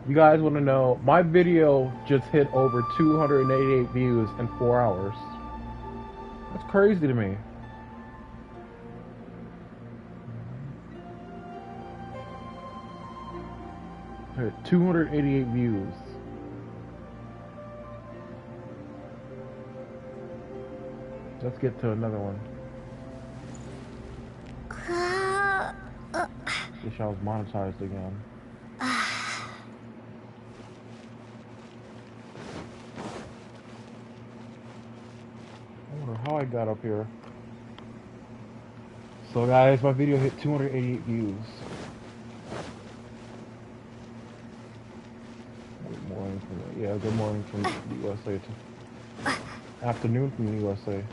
You guys want to know? My video just hit over 288 views in 4 hours. That's crazy to me. 288 views. Let's get to another one. Wish I was monetized again. I wonder how I got up here. So guys, my video hit 288 views. Good morning from good morning from the USA to afternoon from the USA.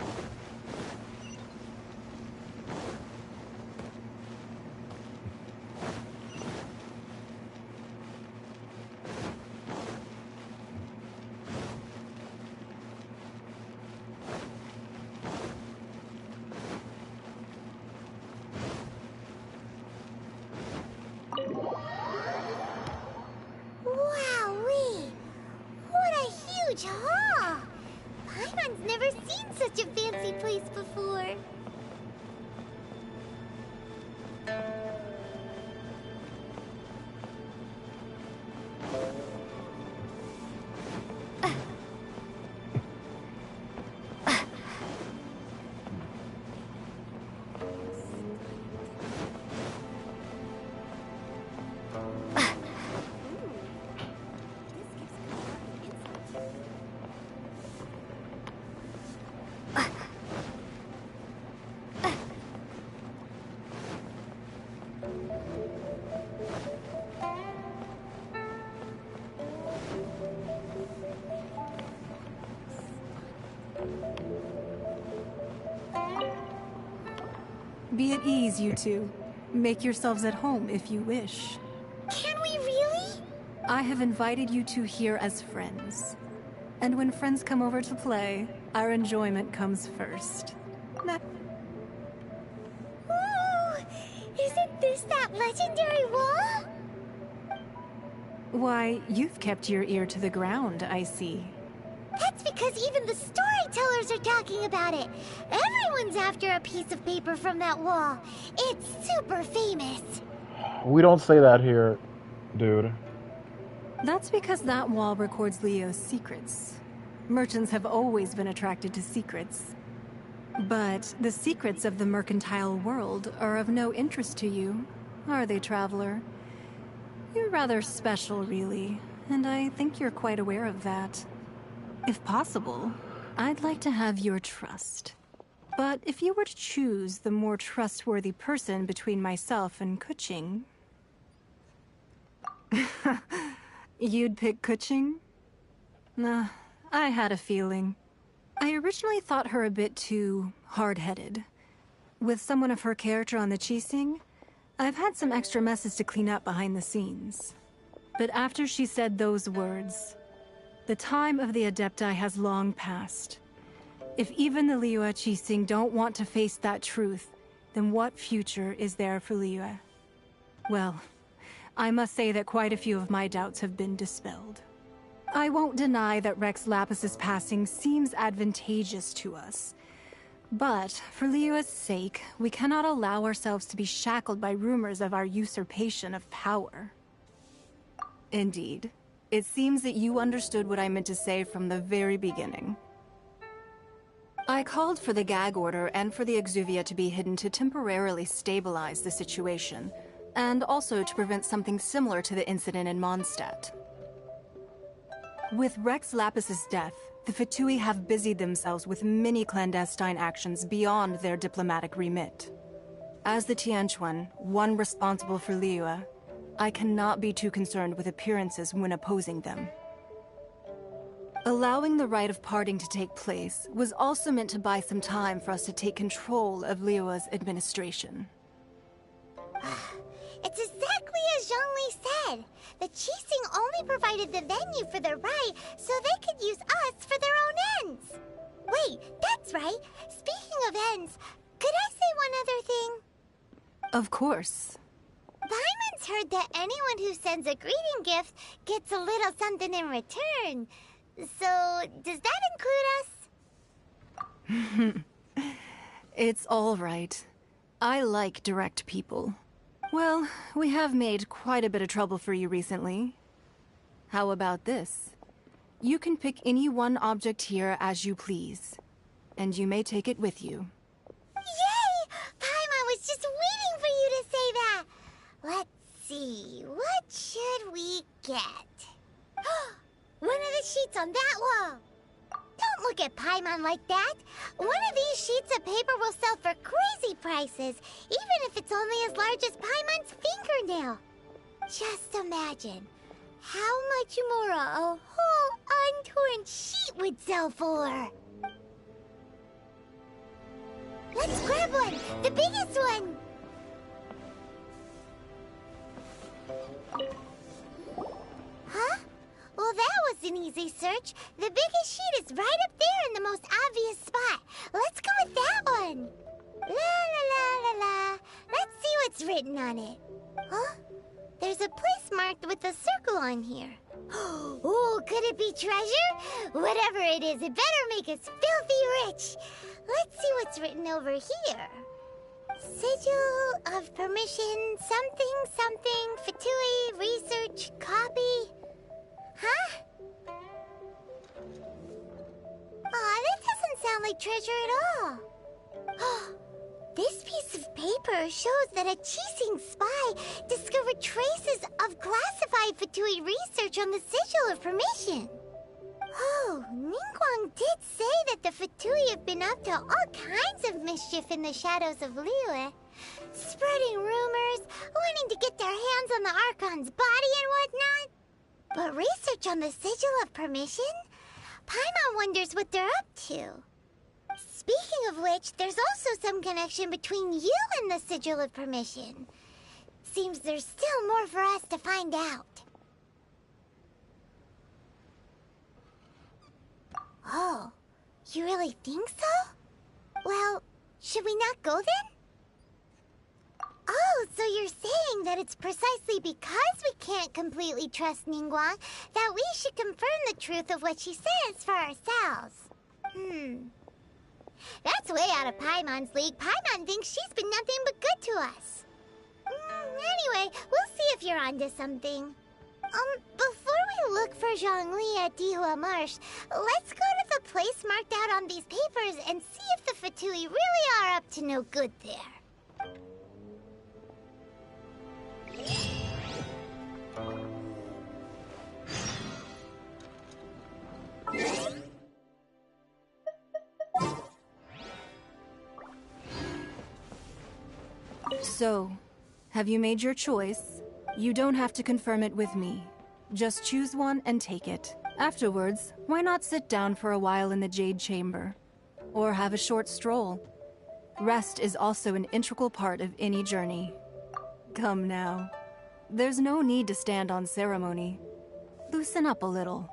Be at ease, you two. Make yourselves at home if you wish. Can we really? I have invited you two here as friends. And when friends come over to play, our enjoyment comes first. Ooh! Isn't this that legendary wall? Why, you've kept your ear to the ground, I see. That's because even the storytellers are talking about it. Everyone's after a piece of paper from that wall. It's super famous. We don't say that here, dude. That's because that wall records Leo's secrets. Merchants have always been attracted to secrets. But the secrets of the mercantile world are of no interest to you, are they, traveler? You're rather special, really, and I think you're quite aware of that. If possible, I'd like to have your trust. But if you were to choose the more trustworthy person between myself and Kuching... You'd pick Kuching? Nah, I had a feeling. I originally thought her a bit too hard-headed. With someone of her character on the Qixing, I've had some extra messes to clean up behind the scenes. But after she said those words, the time of the Adepti has long passed. If even the Liyue Qixing don't want to face that truth, then what future is there for Liyue? Well, I must say that quite a few of my doubts have been dispelled. I won't deny that Rex Lapis's passing seems advantageous to us. But, for Liyue's sake, we cannot allow ourselves to be shackled by rumors of our usurpation of power. Indeed. It seems that you understood what I meant to say from the very beginning. I called for the gag order and for the Exuvia to be hidden to temporarily stabilize the situation, and also to prevent something similar to the incident in Mondstadt. With Rex Lapis's death, the Fatui have busied themselves with many clandestine actions beyond their diplomatic remit. As the Tianquan, one responsible for Liyue, I cannot be too concerned with appearances when opposing them. Allowing the rite of parting to take place was also meant to buy some time for us to take control of Liyue's administration. It's exactly as Zhongli said. The Qixing only provided the venue for the rite so they could use us for their own ends. Wait, that's right. Speaking of ends, could I say one other thing? Of course. Paimon's always heard that anyone who sends a greeting gift gets a little something in return. So, does that include us? It's all right. I like direct people. Well, we have made quite a bit of trouble for you recently. How about this? You can pick any one object here as you please, and you may take it with you. Yay! Paimon was just waiting for you to say that! Let's see, what should we get? One of the sheets on that wall! Don't look at Paimon like that! One of these sheets of paper will sell for crazy prices, even if it's only as large as Paimon's fingernail. Just imagine how much more a whole untorn sheet would sell for. Let's grab one! The biggest one! Huh? Well, that was an easy search. The biggest sheet is right up there in the most obvious spot. Let's go with that one. La la la la la. Let's see what's written on it. Huh? There's a place marked with a circle on here. Oh, could it be treasure? Whatever it is, it better make us filthy rich. Let's see what's written over here. Sigil of permission, something, something, Fatui, research, copy. Huh? Aw, that doesn't sound like treasure at all. This piece of paper shows that a Qixing spy discovered traces of classified Fatui research on the Sigil of Permission. Oh, Ningguang did say that the Fatui have been up to all kinds of mischief in the shadows of Liyue. Spreading rumors, wanting to get their hands on the Archon's body and whatnot. But research on the Sigil of Permission? Paimon wonders what they're up to. Speaking of which, there's also some connection between you and the Sigil of Permission. Seems there's still more for us to find out. Oh, you really think so? Well, should we not go then? Oh, so you're saying that it's precisely because we can't completely trust Ningguang that we should confirm the truth of what she says for ourselves. That's way out of Paimon's league. Paimon thinks she's been nothing but good to us. Anyway, we'll see if you're onto something. Before we look for Zhongli at Dihua Marsh, let's go to the place marked out on these papers and see if the Fatui really are up to no good there. So, have you made your choice? You don't have to confirm it with me. Just choose one and take it. Afterwards, why not sit down for a while in the Jade Chamber? Or have a short stroll? Rest is also an integral part of any journey. Come now. There's no need to stand on ceremony. Loosen up a little.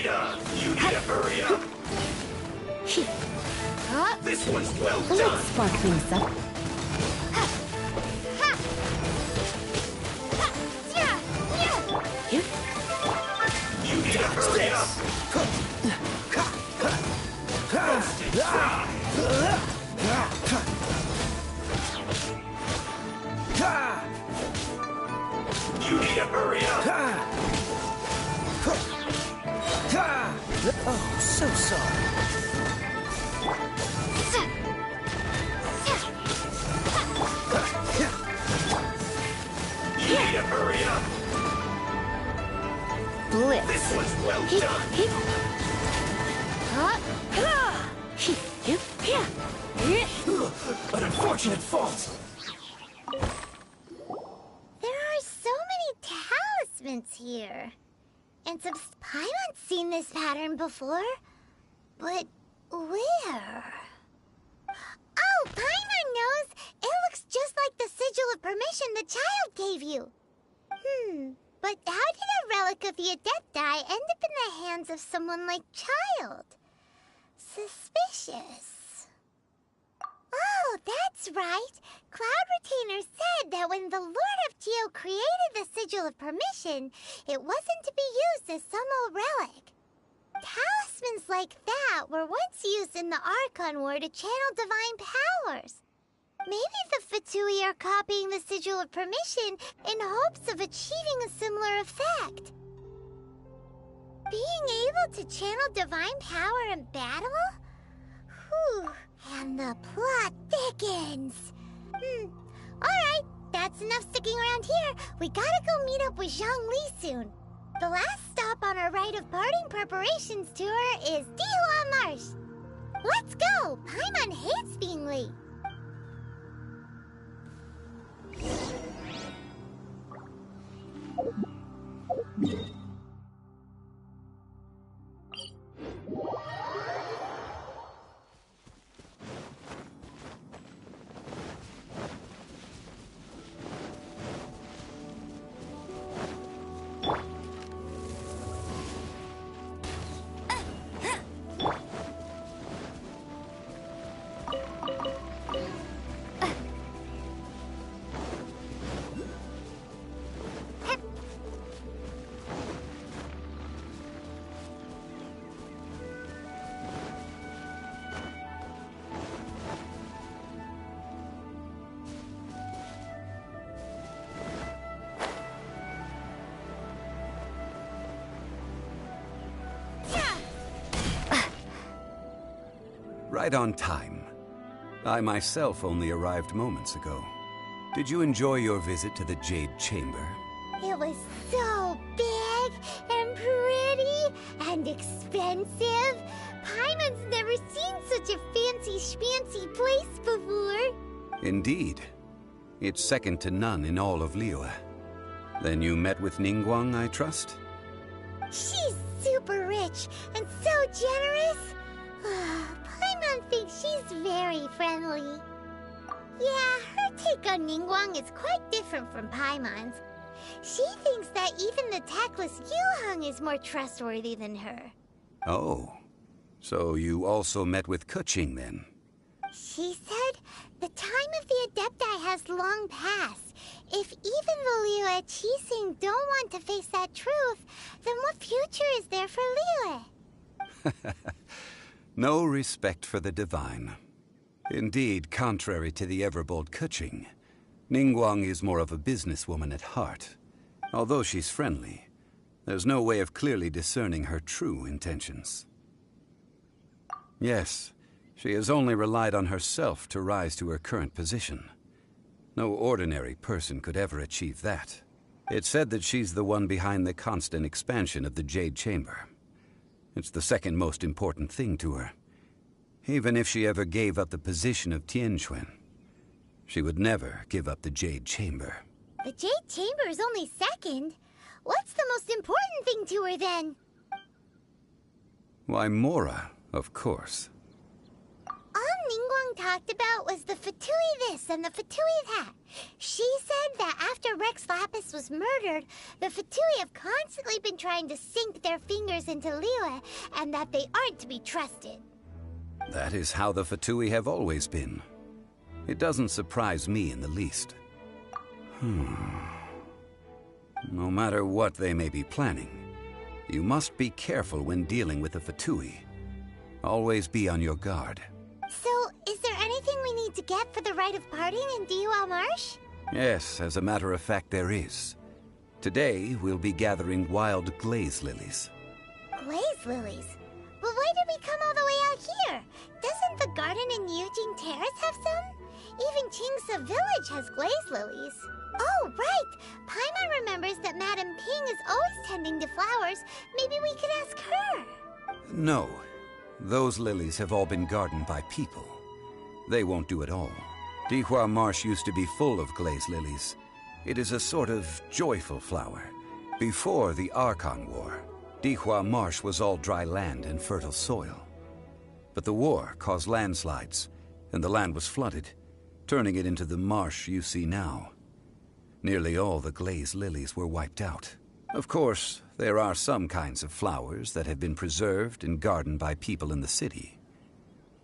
on! You need to hurry up! This one's well Let's done! spark things up. You need to hurry up! You need to hurry up! Oh, so sorry. You need to hurry up! Blitz. This one's well done! An unfortunate fault. There are so many talismans here. And some Paimon's seen this pattern before. But where? Oh, Paimon knows! It looks just like the sigil of permission the child gave you. But how did a relic of the Adepti end up in the hands of someone like Child? Suspicious. Oh, that's right. Cloud Retainer said that when the Lord of Geo created the Sigil of Permission, it wasn't to be used as some old relic. Talismans like that were once used in the Archon War to channel divine powers. Maybe the Fatui are copying the Sigil of Permission in hopes of achieving a similar effect. Being able to channel divine power in battle? Whew, and the plot thickens. Alright, that's enough sticking around here. We gotta go meet up with Zhang Li soon. The last stop on our rite of parting preparations tour is Dihua Marsh. Let's go! Paimon hates being late. Right on time. I myself only arrived moments ago. Did you enjoy your visit to the Jade Chamber? It was so big and pretty and expensive. Paimon's never seen such a fancy schmancy place before. Indeed. It's second to none in all of Liyue. Then you met with Ningguang, I trust? She's super rich and so generous. Paimon thinks she's very friendly. Yeah, her take on Ningguang is quite different from Paimon's. She thinks that even the tactless Yuheng is more trustworthy than her. Oh. So you also met with Keqing then? She said the time of the Adepti has long passed. If even the Liyue Qixing don't want to face that truth, then what future is there for Liyue? No respect for the divine. Indeed, contrary to the ever-bold Keqing, Ningguang is more of a businesswoman at heart. Although she's friendly, there's no way of clearly discerning her true intentions. Yes, she has only relied on herself to rise to her current position. No ordinary person could ever achieve that. It's said that she's the one behind the constant expansion of the Jade Chamber. It's the second most important thing to her. Even if she ever gave up the position of Tianquan, she would never give up the Jade Chamber. The Jade Chamber is only second. What's the most important thing to her then? Why, Mora, of course. All Ningguang talked talked about was the Fatui this and the Fatui that. She said that after Rex Lapis was murdered, the Fatui have constantly been trying to sink their fingers into Liyue, and that they aren't to be trusted. That is how the Fatui have always been. It doesn't surprise me in the least. No matter what they may be planning, you must be careful when dealing with the Fatui. Always be on your guard. So, is there anything we need to get for the rite of parting in Dihual Marsh? Yes, as a matter of fact, there is. Today, we'll be gathering wild glaze lilies. Glaze lilies? But why did we come all the way out here? Doesn't the garden in Yujing Terrace have some? Even Qingsa Village has glaze lilies. Oh, right! Paimon remembers that Madame Ping is always tending to flowers. Maybe we could ask her. No. Those lilies have all been gardened by people. They won't do it all. Dihua Marsh used to be full of glaze lilies. It is a sort of joyful flower. Before the Archon War, Dihua Marsh was all dry land and fertile soil. But the war caused landslides, and the land was flooded, turning it into the marsh you see now. Nearly all the glaze lilies were wiped out. Of course, there are some kinds of flowers that have been preserved and gardened by people in the city.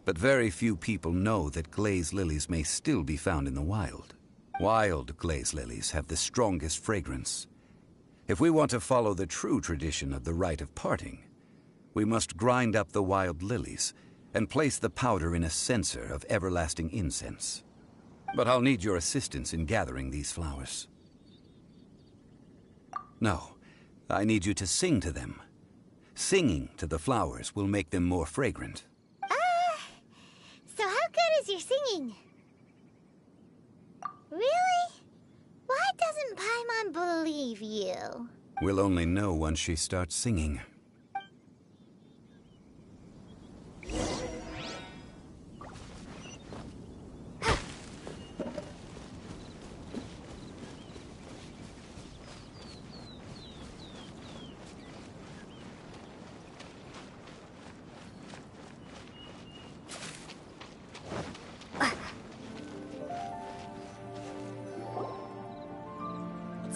But very few people know that glaze lilies may still be found in the wild. Wild glaze lilies have the strongest fragrance. If we want to follow the true tradition of the rite of parting, we must grind up the wild lilies and place the powder in a censer of everlasting incense. But I'll need your assistance in gathering these flowers. No, I need you to sing to them. Singing to the flowers will make them more fragrant. So how good is your singing? Really? Why doesn't Paimon believe you? We'll only know once she starts singing.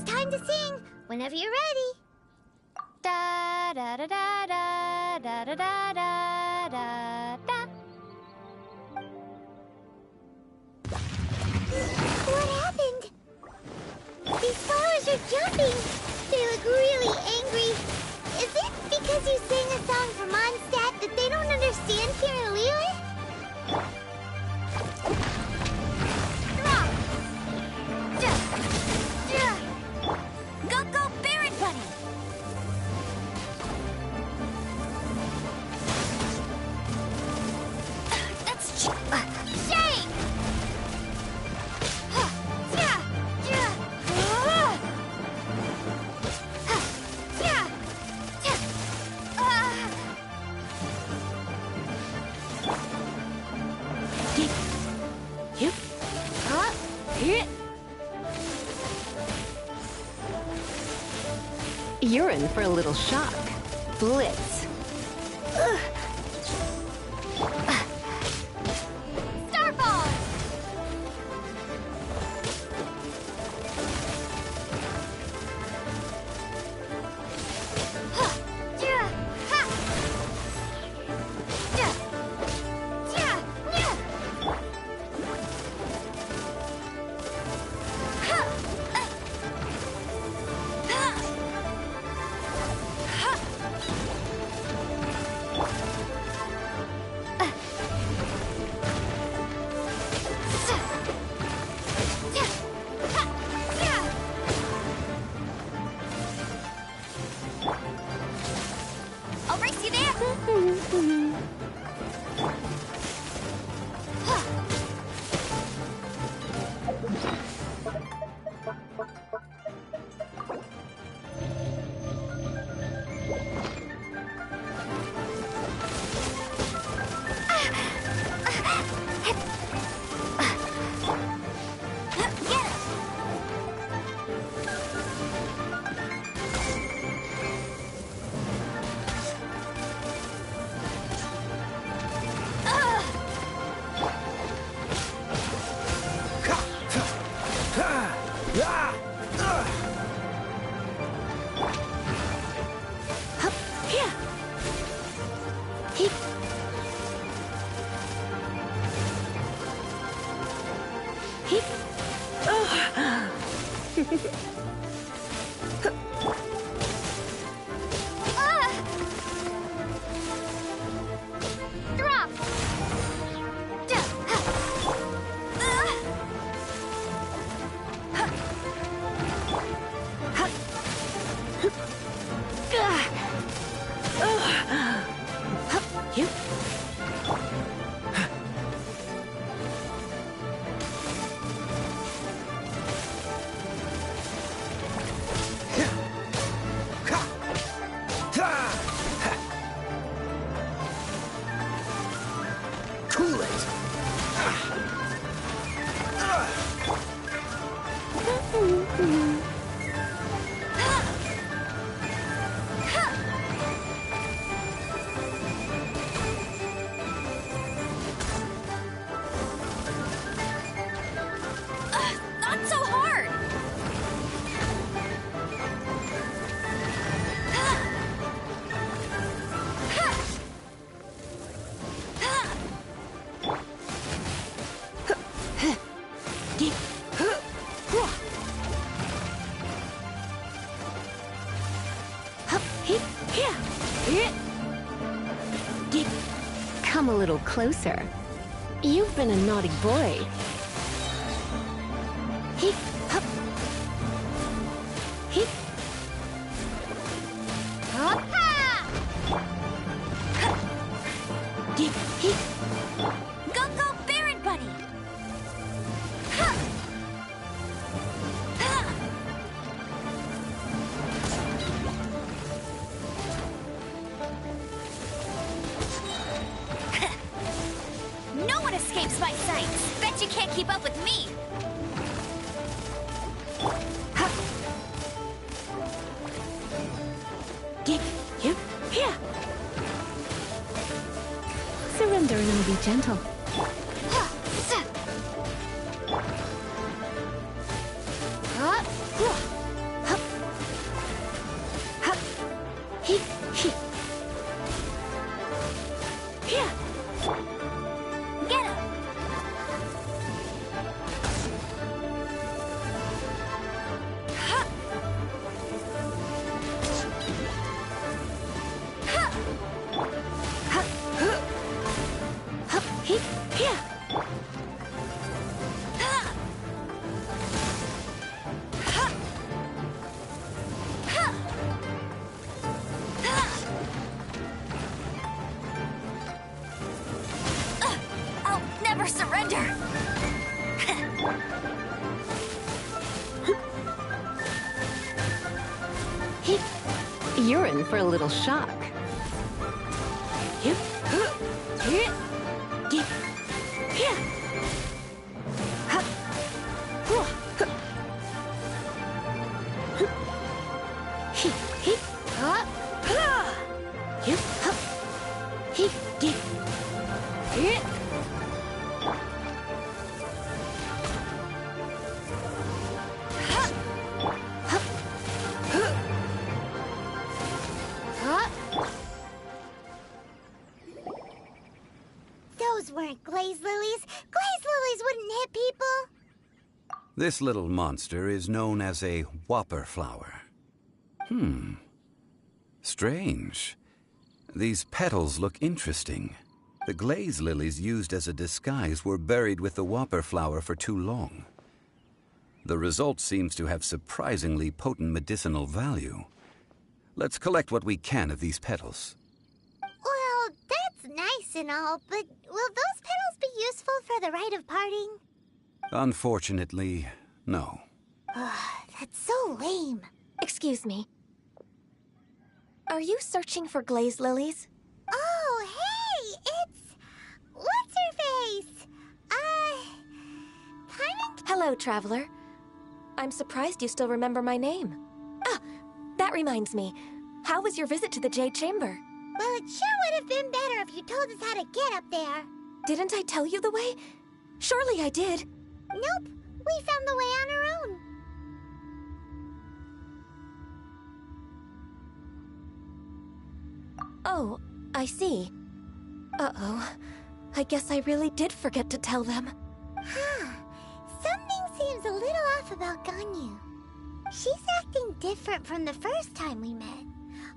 Time to sing whenever you're ready. Da da da da da da da da da da da. What happened? These flowers are jumping. They look really angry. Is it because you sang a song for Mondstadt that they don't understand here in Liyue? You're in for a little shock. Blitz. Starfall! I'll race you there! Drop! Cool it. Not so hard! Come a little closer. You've been a naughty boy. Go, go, Baron Bunny! No one escapes my sight! Bet you can't keep up with me! Surrender and I'll be gentle. Get him! I'll never surrender! You're in for a little shock. Those weren't glaze lilies. Glaze lilies wouldn't hit people. This little monster is known as a whopper flower. Strange. These petals look interesting. The glaze lilies used as a disguise were buried with the whopper flower for too long. The result seems to have surprisingly potent medicinal value. Let's collect what we can of these petals. Well, that's nice and all, but will those petals be useful for the rite of parting? Unfortunately, no. That's so lame. Excuse me. Are you searching for glaze lilies? Oh, hey! It's... What's-her-face? Pardon? Hello, traveler. I'm surprised you still remember my name. Ah, that reminds me. How was your visit to the Jade Chamber? Well, it sure would have been better if you told us how to get up there. Didn't I tell you the way? Surely I did. Nope, we found the way on our own. Oh, I see. Uh-oh. I guess I really did forget to tell them. Huh. Something seems a little off about Ganyu. She's acting different from the first time we met.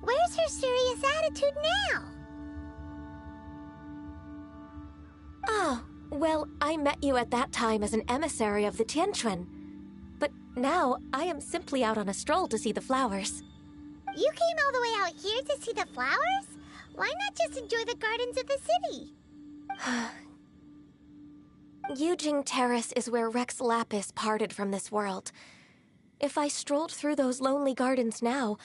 Where's her serious attitude now? Oh, well, I met you at that time as an emissary of the Tianquan. But now, I am simply out on a stroll to see the flowers. You came all the way out here to see the flowers? Why not just enjoy the gardens of the city? Yujing Terrace is where Rex Lapis parted from this world. If I strolled through those lonely gardens now,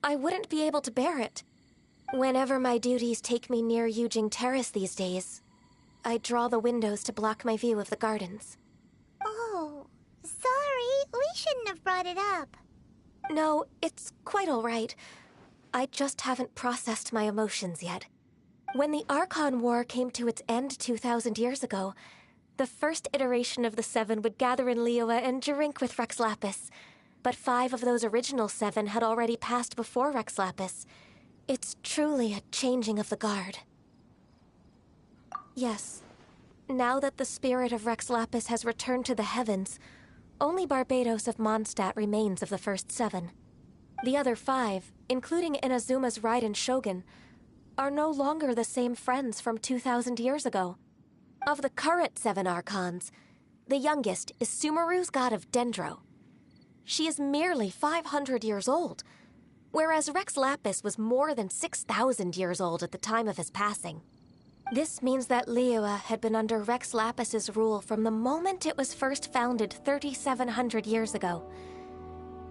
I wouldn't be able to bear it. Whenever my duties take me near Yujing Terrace these days, I draw the windows to block my view of the gardens. Oh, sorry. We shouldn't have brought it up. No, it's quite all right. I just haven't processed my emotions yet. When the Archon War came to its end 2,000 years ago, the first iteration of the Seven would gather in Liyue and drink with Rex Lapis. But 5 of those original 7 had already passed before Rex Lapis. It's truly a changing of the guard. Yes. Now that the spirit of Rex Lapis has returned to the heavens, only Barbados of Mondstadt remains of the first 7. The other 5, including Inazuma's Raiden Shogun, are no longer the same friends from 2,000 years ago. Of the current 7 Archons, the youngest is Sumeru's god of Dendro. She is merely 500 years old, whereas Rex Lapis was more than 6,000 years old at the time of his passing. This means that Liyue had been under Rex Lapis's rule from the moment it was first founded 3,700 years ago.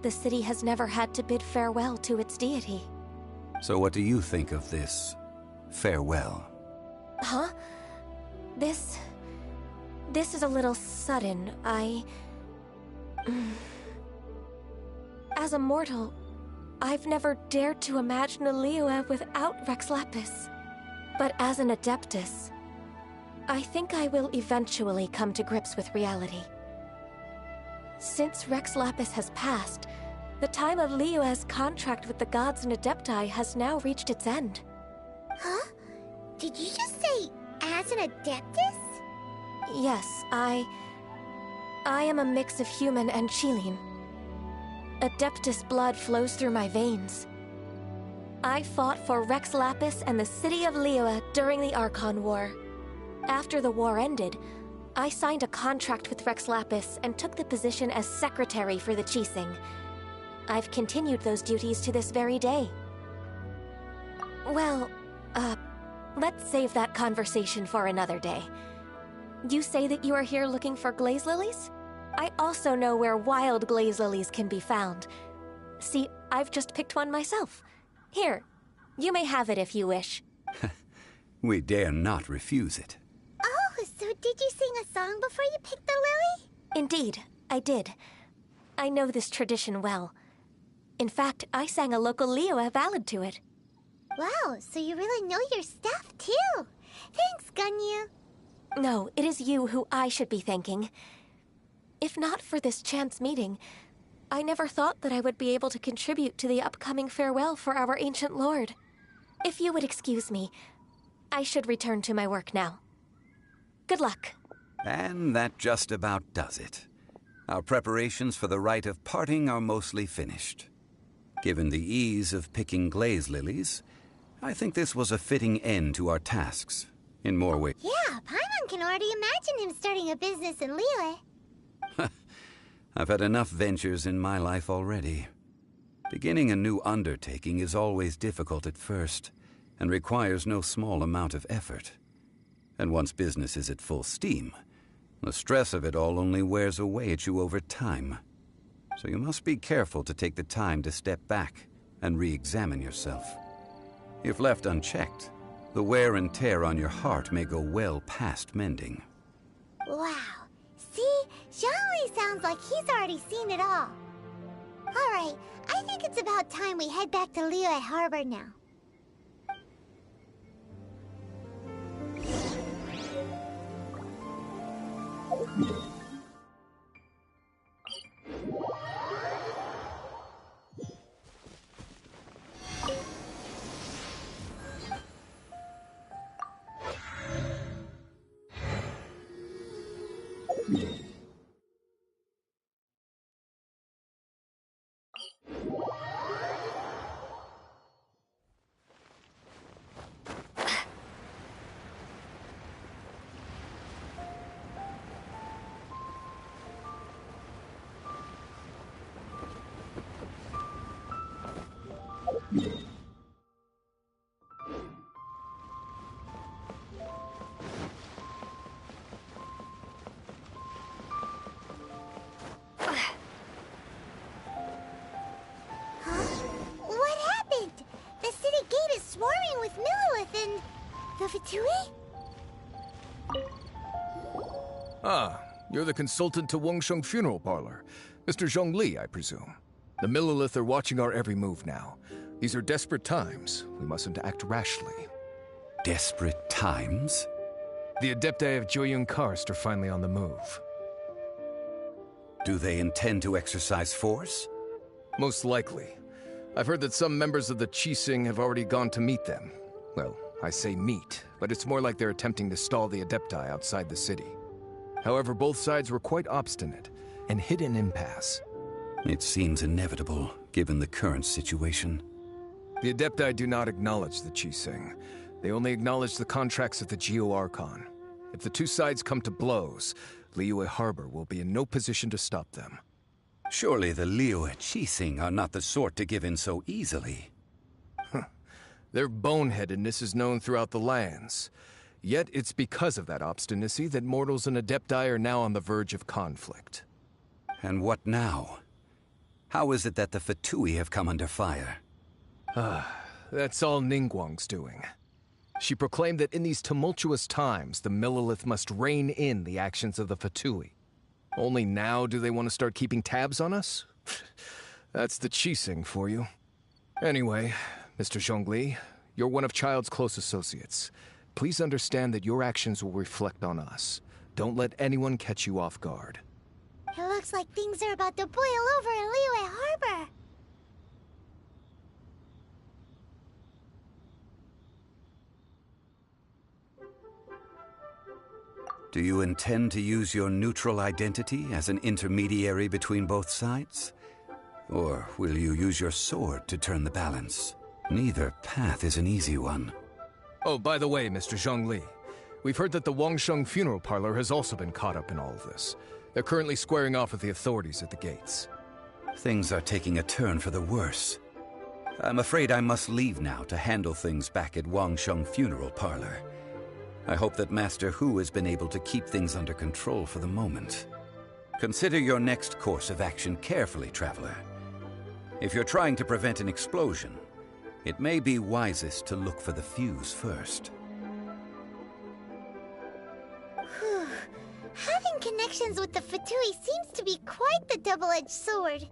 The city has never had to bid farewell to its deity. So what do you think of this farewell? Huh? This is a little sudden. As a mortal, I've never dared to imagine a Liyue without Rex Lapis. But as an Adeptus, I think I will eventually come to grips with reality. Since Rex Lapis has passed, the time of Liyue's contract with the gods and Adepti has now reached its end. Huh? Did you just say, as an Adeptus? Yes, I am a mix of human and Qilin. Adeptus blood flows through my veins. I fought for Rex Lapis and the city of Liyue during the Archon War. After the war ended, I signed a contract with Rex Lapis and took the position as secretary for the Qixing. I've continued those duties to this very day. Well, let's save that conversation for another day. You say that you are here looking for glaze lilies? I also know where wild glaze lilies can be found. See, I've just picked one myself. Here, you may have it if you wish. We dare not refuse it. Oh, so did you sing a song before you picked the lily? Indeed, I did. I know this tradition well. In fact, I sang a local Liyue ballad to it. Wow, so you really know your stuff, too. Thanks, Ganyu. No, it is you who I should be thanking. If not for this chance meeting, I never thought that I would be able to contribute to the upcoming farewell for our ancient lord. If you would excuse me, I should return to my work now. Good luck. And that just about does it. Our preparations for the rite of parting are mostly finished. Given the ease of picking glaze lilies, I think this was a fitting end to our tasks, in more ways. Yeah, Paimon can already imagine him starting a business in Liyue. I've had enough ventures in my life already. Beginning a new undertaking is always difficult at first, and requires no small amount of effort. And once business is at full steam, the stress of it all only wears away at you over time. So you must be careful to take the time to step back and re-examine yourself. If left unchecked, the wear and tear on your heart may go well past mending. Wow. See? Zhongli sounds like he's already seen it all. Alright, I think it's about time we head back to Liyue Harbor now. The Fatui? Ah, you're the consultant to Wangsheng Funeral Parlor. Mr. Zhongli, I presume. The Millilith are watching our every move now. These are desperate times. We mustn't act rashly. Desperate times? The Adepti of Joyun Karst are finally on the move. Do they intend to exercise force? Most likely. I've heard that some members of the Qixing have already gone to meet them. Well, I say meet, but it's more like they're attempting to stall the Adepti outside the city. However, both sides were quite obstinate and hit an impasse. It seems inevitable, given the current situation. The Adepti do not acknowledge the Qixing. They only acknowledge the contracts of the Geo-Archon. If the two sides come to blows, Liyue Harbor will be in no position to stop them. Surely the Liyue Qixing are not the sort to give in so easily. Their boneheadedness is known throughout the lands. Yet it's because of that obstinacy that mortals and Adepti are now on the verge of conflict. And what now? How is it that the Fatui have come under fire? That's all Ningguang's doing. She proclaimed that in these tumultuous times, the Millilith must rein in the actions of the Fatui. Only now do they want to start keeping tabs on us? That's the Qixing for you. Anyway, Mr. Zhongli, you're one of Child's close associates. Please understand that your actions will reflect on us. Don't let anyone catch you off guard. It looks like things are about to boil over in Liyue Harbor. Do you intend to use your neutral identity as an intermediary between both sides? Or will you use your sword to turn the balance? Neither path is an easy one. Oh, by the way, Mr. Zhongli, we've heard that the Wangsheng Funeral Parlor has also been caught up in all of this. They're currently squaring off with the authorities at the gates. Things are taking a turn for the worse. I'm afraid I must leave now to handle things back at Wangsheng Funeral Parlor. I hope that Master Hu has been able to keep things under control for the moment. Consider your next course of action carefully, Traveler. If you're trying to prevent an explosion, it may be wisest to look for the fuse first. Having connections with the Fatui seems to be quite the double-edged sword.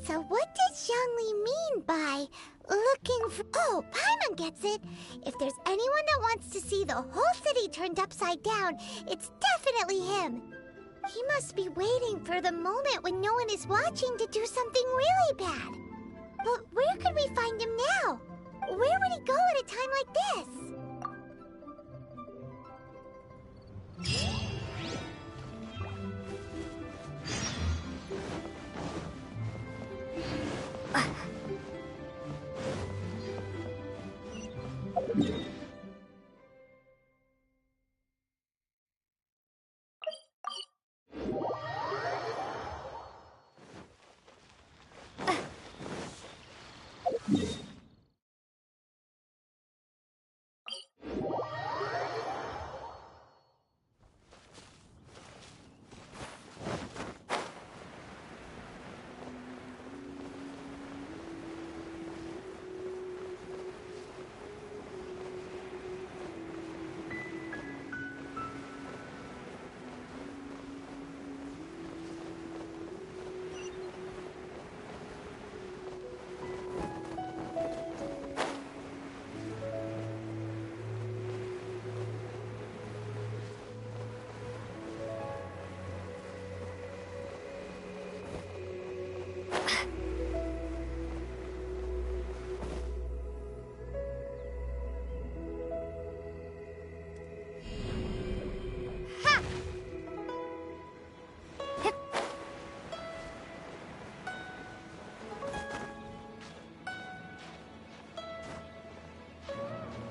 So what does Zhongli mean by looking for... Oh, Paimon gets it. If there's anyone that wants to see the whole city turned upside down, it's definitely him. He must be waiting for the moment when no one is watching to do something really bad. But where could we find him now? Where would he go at a time like this?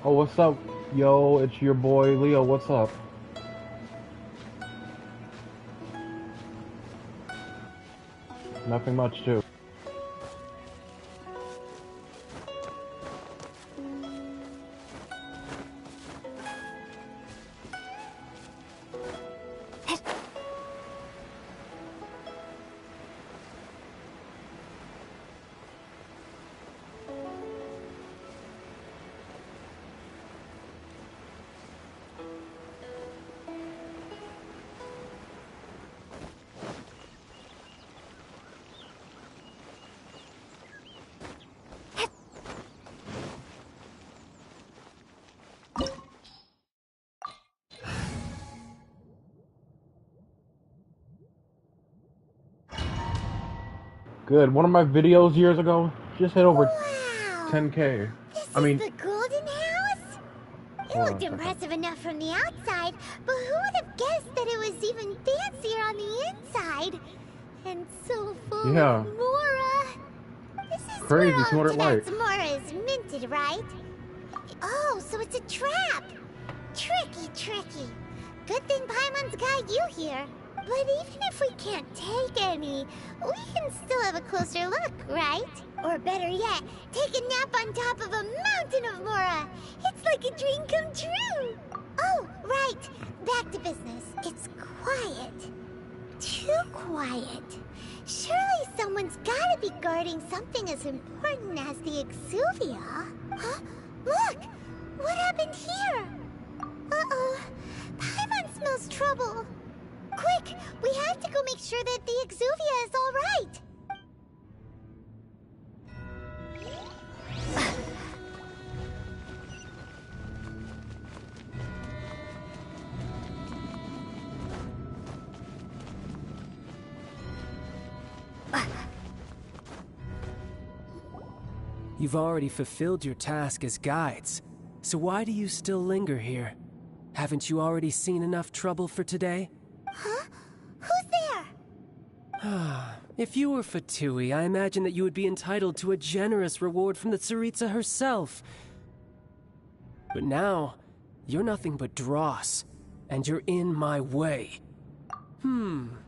Oh, what's up? Yo, it's your boy Leo. What's up? Nothing much, too. good. One of my videos years ago just hit over Wow! 10K. This I mean, is the Golden House? It hold on looked a second. impressive enough from the outside, but who would have guessed that it was even fancier on the inside? And so full Yeah. of Mora. This is Crazy, where all 200 of light. tonight's Mora is minted, right? Oh, so it's a trap. Tricky, tricky. Good thing Paimon's got you here. But even if we can't take any, we can still have a closer look, right? Or better yet, take a nap on top of a mountain of Mora. It's like a dream come true. Oh, right. Back to business. It's quiet. Too quiet. Surely someone's gotta be guarding something as important as the Exuvia. Huh? Look! What happened here? Uh-oh. Paimon smells trouble. Quick! We have to go make sure that the Exuvia is all right. You've already fulfilled your task as guides, so why do you still linger here? Haven't you already seen enough trouble for today? Huh? Who's there? If you were Fatui, I imagine that you would be entitled to a generous reward from the Tsaritsa herself. But now, you're nothing but dross, and you're in my way.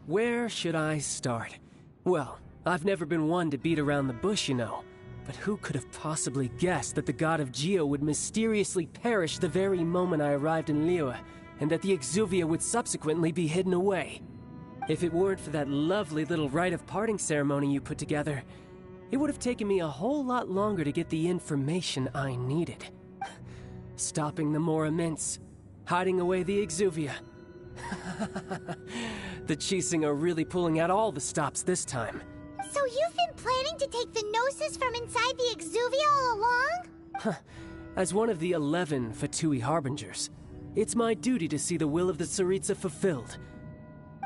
Where should I start? Well, I've never been one to beat around the bush, you know. But who could have possibly guessed that the god of Geo would mysteriously perish the very moment I arrived in Liyue, and that the Exuvia would subsequently be hidden away? If it weren't for that lovely little rite of parting ceremony you put together, it would have taken me a whole lot longer to get the information I needed. Stopping the Mora Mints, hiding away the Exuvia. The Chising are really pulling out all the stops this time. So you've been planning to take the Gnosis from inside the Exuvia all along? As one of the 11 Fatui Harbingers, it's my duty to see the will of the Tsaritsa fulfilled.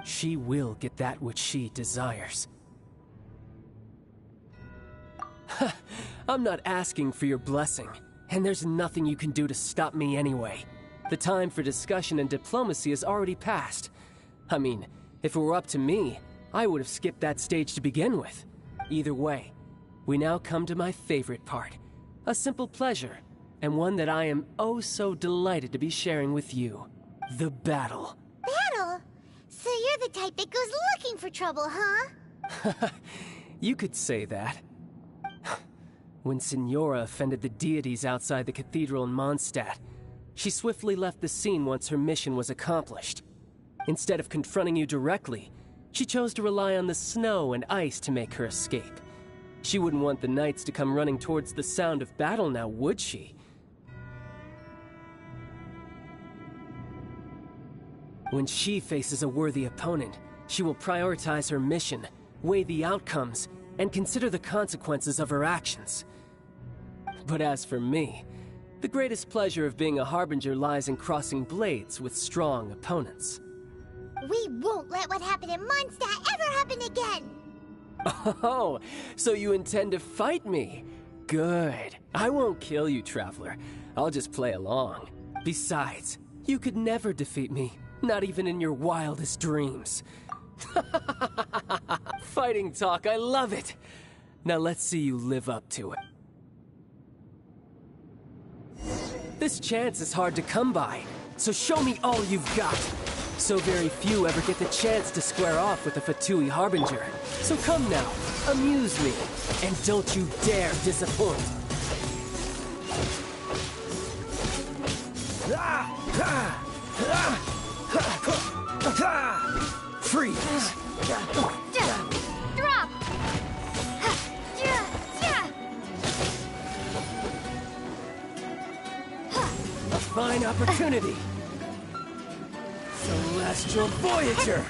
She will get that which she desires. I'm not asking for your blessing, and there's nothing you can do to stop me anyway. The time for discussion and diplomacy has already passed. I mean, if it were up to me, I would have skipped that stage to begin with. Either way, we now come to my favorite part. A simple pleasure, and one that I am oh so delighted to be sharing with you. The battle. Battle? So you're the type that goes looking for trouble, huh? You could say that. When Signora offended the deities outside the cathedral in Mondstadt, she swiftly left the scene once her mission was accomplished. Instead of confronting you directly, she chose to rely on the snow and ice to make her escape. She wouldn't want the knights to come running towards the sound of battle now, would she? When she faces a worthy opponent, she will prioritize her mission, weigh the outcomes, and consider the consequences of her actions. But as for me, the greatest pleasure of being a Harbinger lies in crossing blades with strong opponents. We won't let what happened in Mondstadt ever happen again! Oh, so you intend to fight me? Good. I won't kill you, Traveler. I'll just play along. Besides, you could never defeat me, not even in your wildest dreams. Fighting talk, I love it! Now let's see you live up to it. This chance is hard to come by, so show me all you've got. So very few ever get the chance to square off with a Fatui Harbinger. So come now, amuse me, and don't you dare disappoint. Freeze! Drop! A fine opportunity! Celestial Voyager!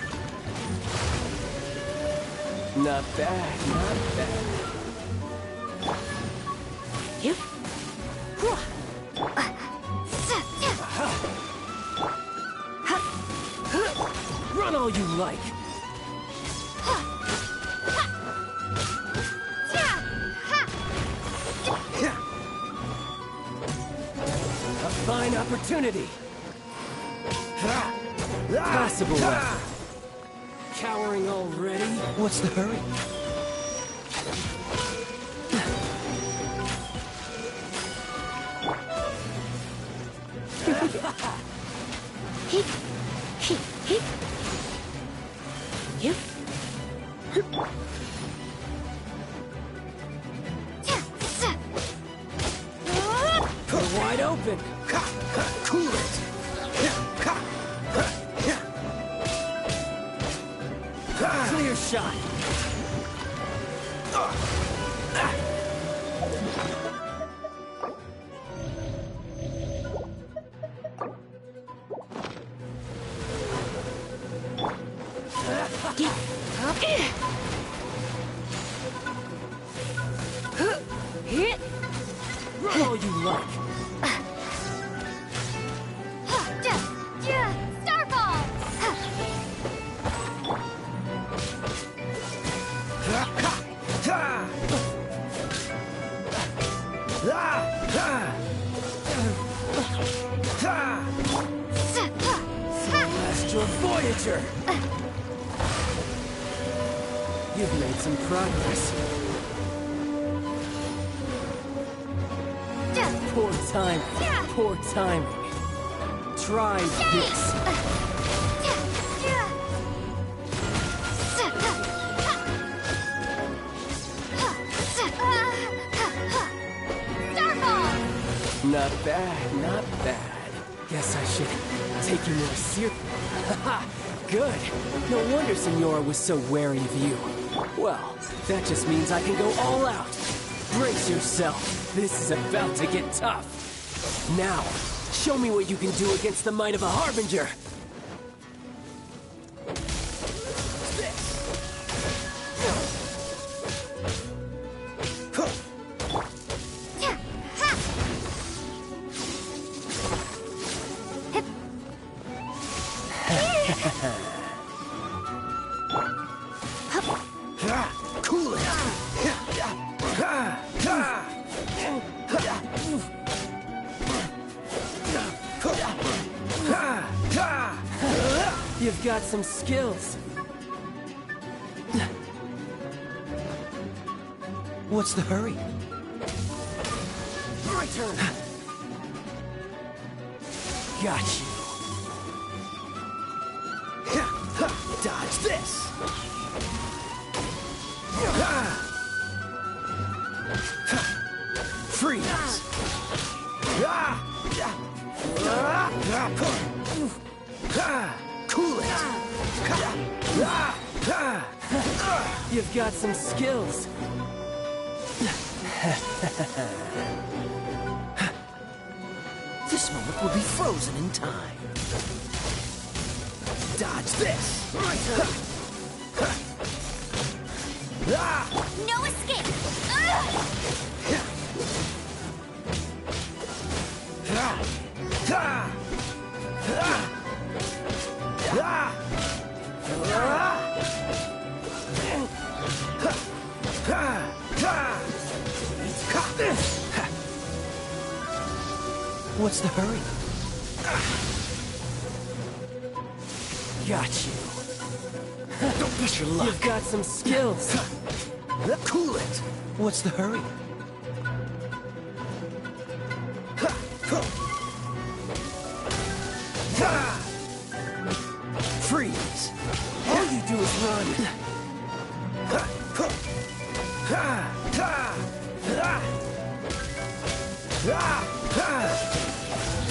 Not bad, not bad. You? Run all you like! fine opportunity. Possible effort. Cowering already? What's the hurry? You're wide open. Cool it! Clear shot. Run all you like. Starfall! Celestial Voyager! You've made some progress. Poor timing. Poor timing. Try this. Not bad, not bad. Guess I should take you more serious. Haha, good. No wonder Senora was so wary of you. Well, that just means I can go all out. Brace yourself. This is about to get tough. Now, show me what you can do against the might of a Harbinger. Cool it! You've got some skills. What's the hurry? My turn. Got you. Dodge this! Freeze! Cool it! You've got some skills. This moment will be frozen in time. Dodge this! No escape! What's the hurry? Got you. Don't push your luck. You've got some skills. Cool it. What's the hurry? Freeze. All you do is run.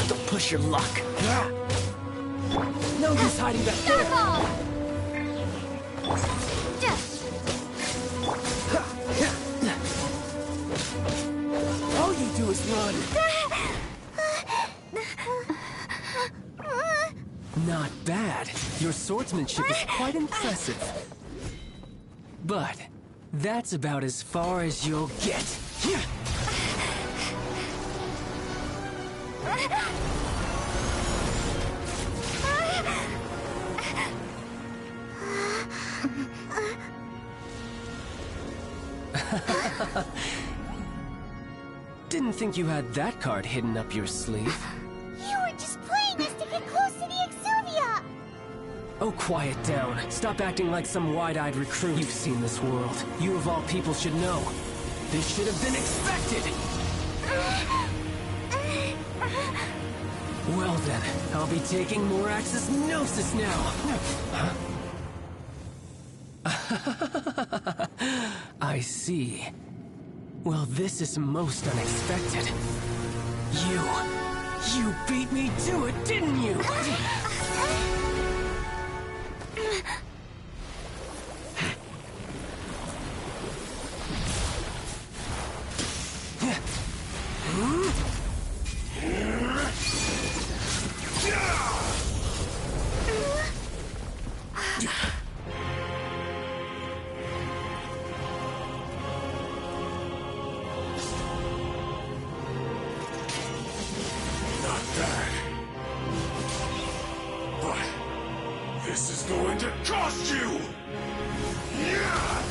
Don't push your luck. No use hiding back there. Starfall! All you do is run. Not bad. Your swordsmanship is quite impressive. But that's about as far as you'll get. Didn't think you had that card hidden up your sleeve. You Oh, quiet down. Stop acting like some wide-eyed recruit. You've seen this world. You of all people should know. This should have been expected! Well then, I'll be taking more Axis Gnosis now! I see. Well, this is most unexpected. You beat me to it, didn't you? Not bad. But this is going to cost you! Yeah!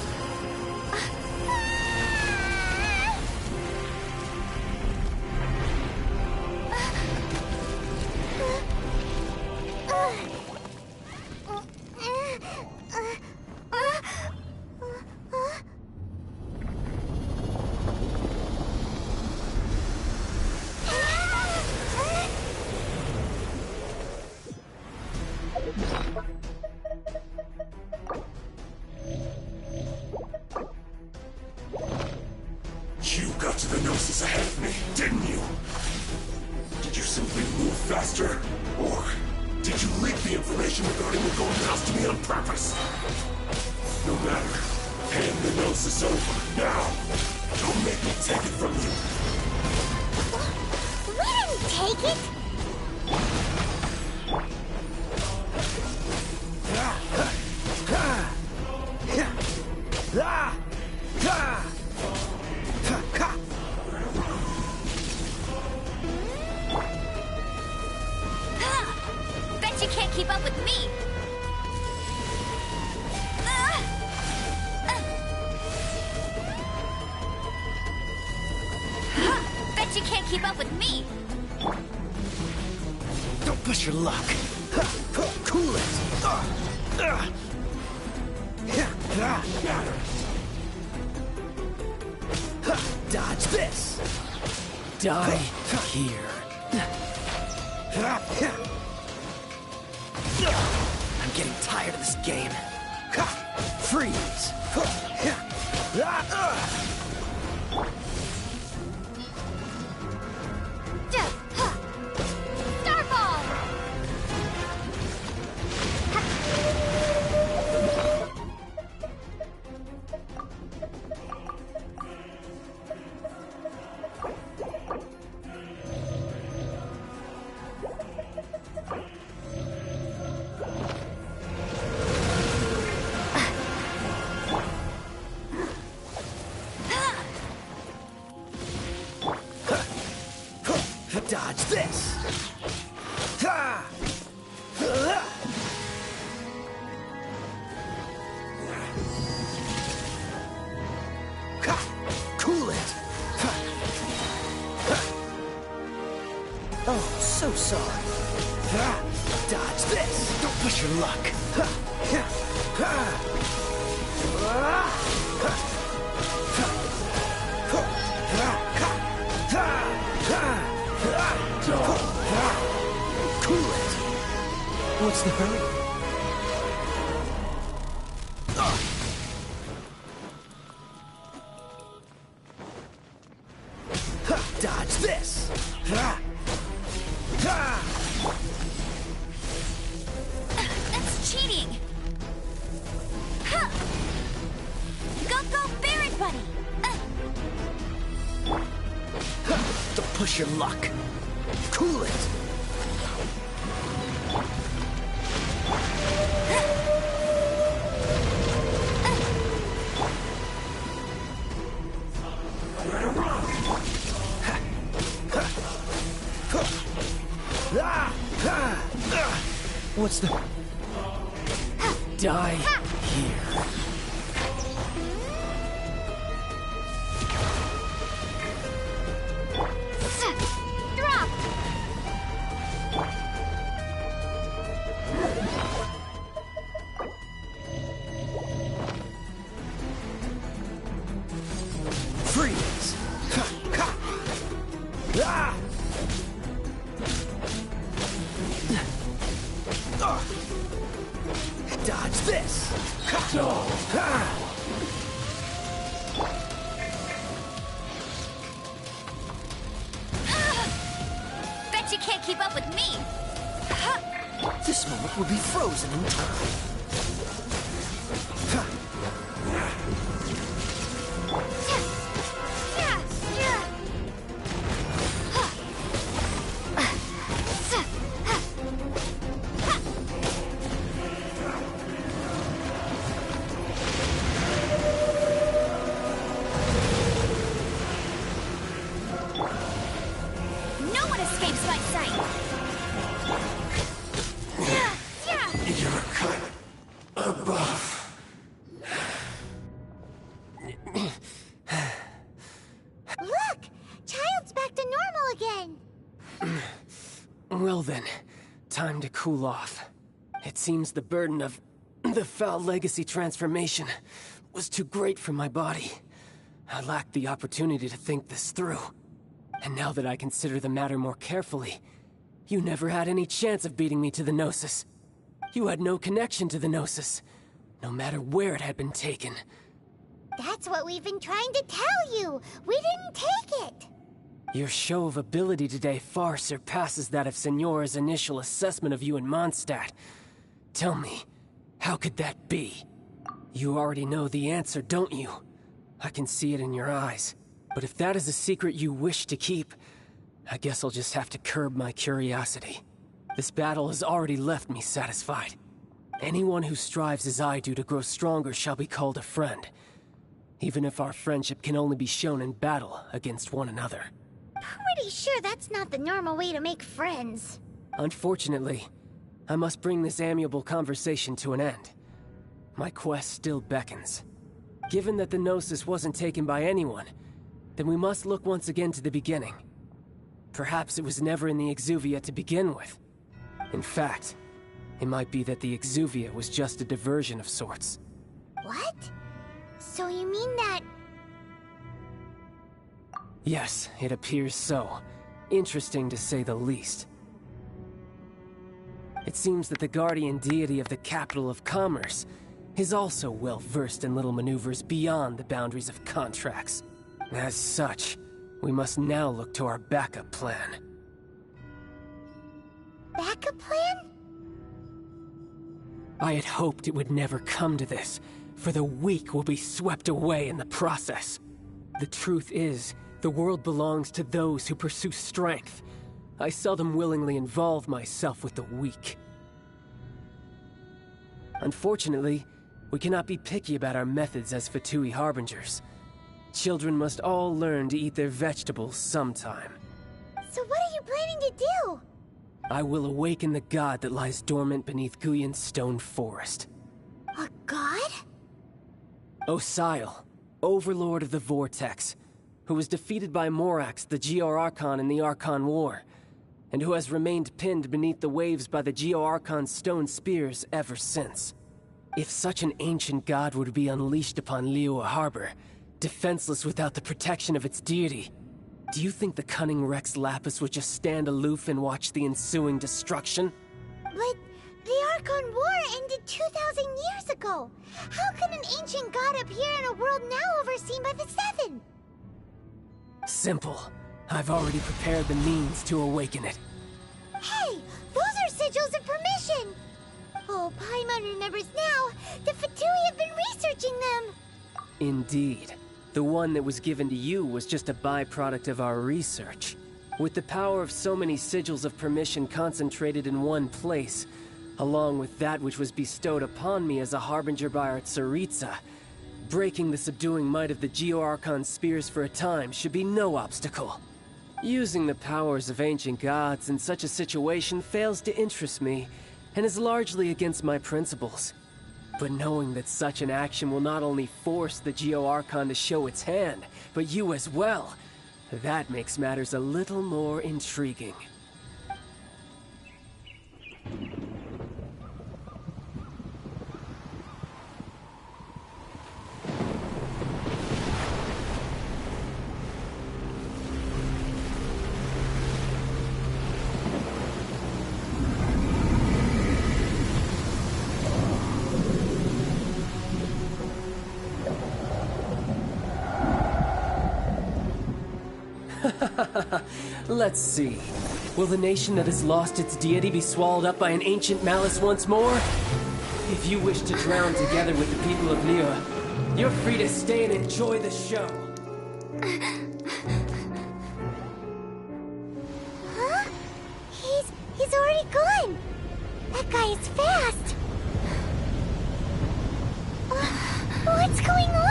You got to the Gnosis ahead of me, didn't you? Did you simply move faster? Or did you leak the information regarding the Golden House to me on purpose? No matter. Hand the Gnosis over, now! Don't make me take it from you! We didn't take it! Bet you can't keep up with me! Bet you can't keep up with me! Don't push your luck. Cool it. Dodge this. Die here. I'm getting tired of this game. Freeze. Starfall! Dodge this. Cool it. Oh, so sorry. Dodge this. Don't push your luck. Cool it. What's the hurry? Dodge this. That's cheating! Go, Barret Buddy! Don't push your luck. Cool it. What's the... Die here. Drop! Dodge this! Bet you can't keep up with me! This moment will be frozen in time. No one escapes my sight! You're cut above. Look! Child's back to normal again! Well then, time to cool off. It seems the burden of the foul legacy transformation was too great for my body. I lacked the opportunity to think this through. And now that I consider the matter more carefully, you never had any chance of beating me to the Gnosis. You had no connection to the Gnosis, no matter where it had been taken. That's what we've been trying to tell you! We didn't take it! Your show of ability today far surpasses that of Signora's initial assessment of you in Mondstadt. Tell me, how could that be? You already know the answer, don't you? I can see it in your eyes. But if that is a secret you wish to keep, I guess I'll just have to curb my curiosity. This battle has already left me satisfied. Anyone who strives as I do to grow stronger shall be called a friend, even if our friendship can only be shown in battle against one another. Pretty sure that's not the normal way to make friends. Unfortunately, I must bring this amiable conversation to an end. My quest still beckons. Given that the Gnosis wasn't taken by anyone, then we must look once again to the beginning. Perhaps it was never in the Exuvia to begin with. In fact, it might be that the Exuvia was just a diversion of sorts. What? So you mean that... Yes, it appears so. Interesting to say the least. It seems that the guardian deity of the capital of commerce is also well versed in little maneuvers beyond the boundaries of contracts. As such, we must now look to our backup plan. Backup plan? I had hoped it would never come to this, for the weak will be swept away in the process. The truth is, the world belongs to those who pursue strength. I seldom willingly involve myself with the weak. Unfortunately, we cannot be picky about our methods as Fatui Harbingers. Children must all learn to eat their vegetables sometime. So what are you planning to do? I will awaken the god that lies dormant beneath Guyon's stone forest. A god? Osile, overlord of the Vortex, who was defeated by Morax, the Geo-Archon in the Archon War, and who has remained pinned beneath the waves by the Geo-Archon's stone spears ever since. If such an ancient god were to be unleashed upon Liyue Harbor, defenseless without the protection of its deity, do you think the cunning Rex Lapis would just stand aloof and watch the ensuing destruction? But the Archon War ended 2,000 years ago. How can an ancient god appear in a world now overseen by the Seven? Simple. I've already prepared the means to awaken it. Hey, those are sigils of permission! Oh, Paimon remembers now. The Fatui have been researching them. Indeed. The one that was given to you was just a byproduct of our research. With the power of so many sigils of permission concentrated in one place, along with that which was bestowed upon me as a harbinger by our Tsaritsa, breaking the subduing might of the Geo-Archon spears for a time should be no obstacle. Using the powers of ancient gods in such a situation fails to interest me, and is largely against my principles. But knowing that such an action will not only force the Geo-Archon to show its hand, but you as well, that makes matters a little more intriguing. Let's see. Will the nation that has lost its deity be swallowed up by an ancient malice once more? If you wish to drown together with the people of Liyue, you're free to stay and enjoy the show. Huh? He's already gone. That guy is fast. What's going on?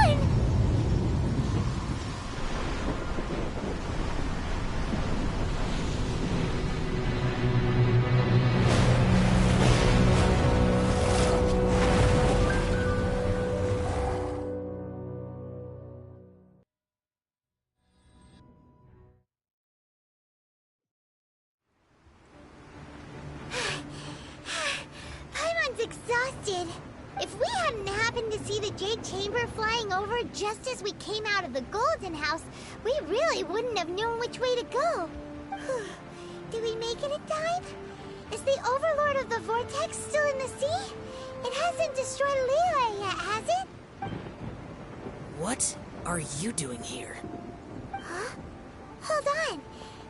Exhausted. If we hadn't happened to see the Jade Chamber flying over just as we came out of the Golden House, we really wouldn't have known which way to go. Did we make it in time? Is the Overlord of the Vortex still in the sea? It hasn't destroyed Liyue yet, has it? What are you doing here? Huh? Hold on.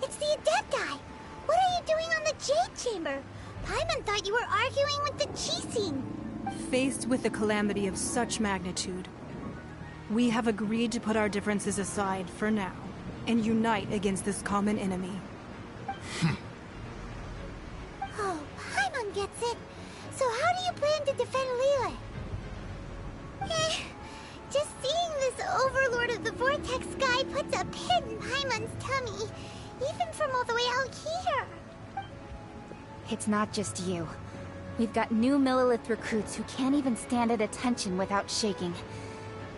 It's the Adepti. What are you doing on the Jade Chamber? Paimon thought you were arguing with the Qixing. Faced with a calamity of such magnitude, we have agreed to put our differences aside for now and unite against this common enemy. Oh, Paimon gets it. So how do you plan to defend Liyue? Just seeing this Overlord of the Vortex guy puts a pit in Paimon's tummy, even from all the way out here. It's not just you. We've got new Millelith recruits who can't even stand at attention without shaking.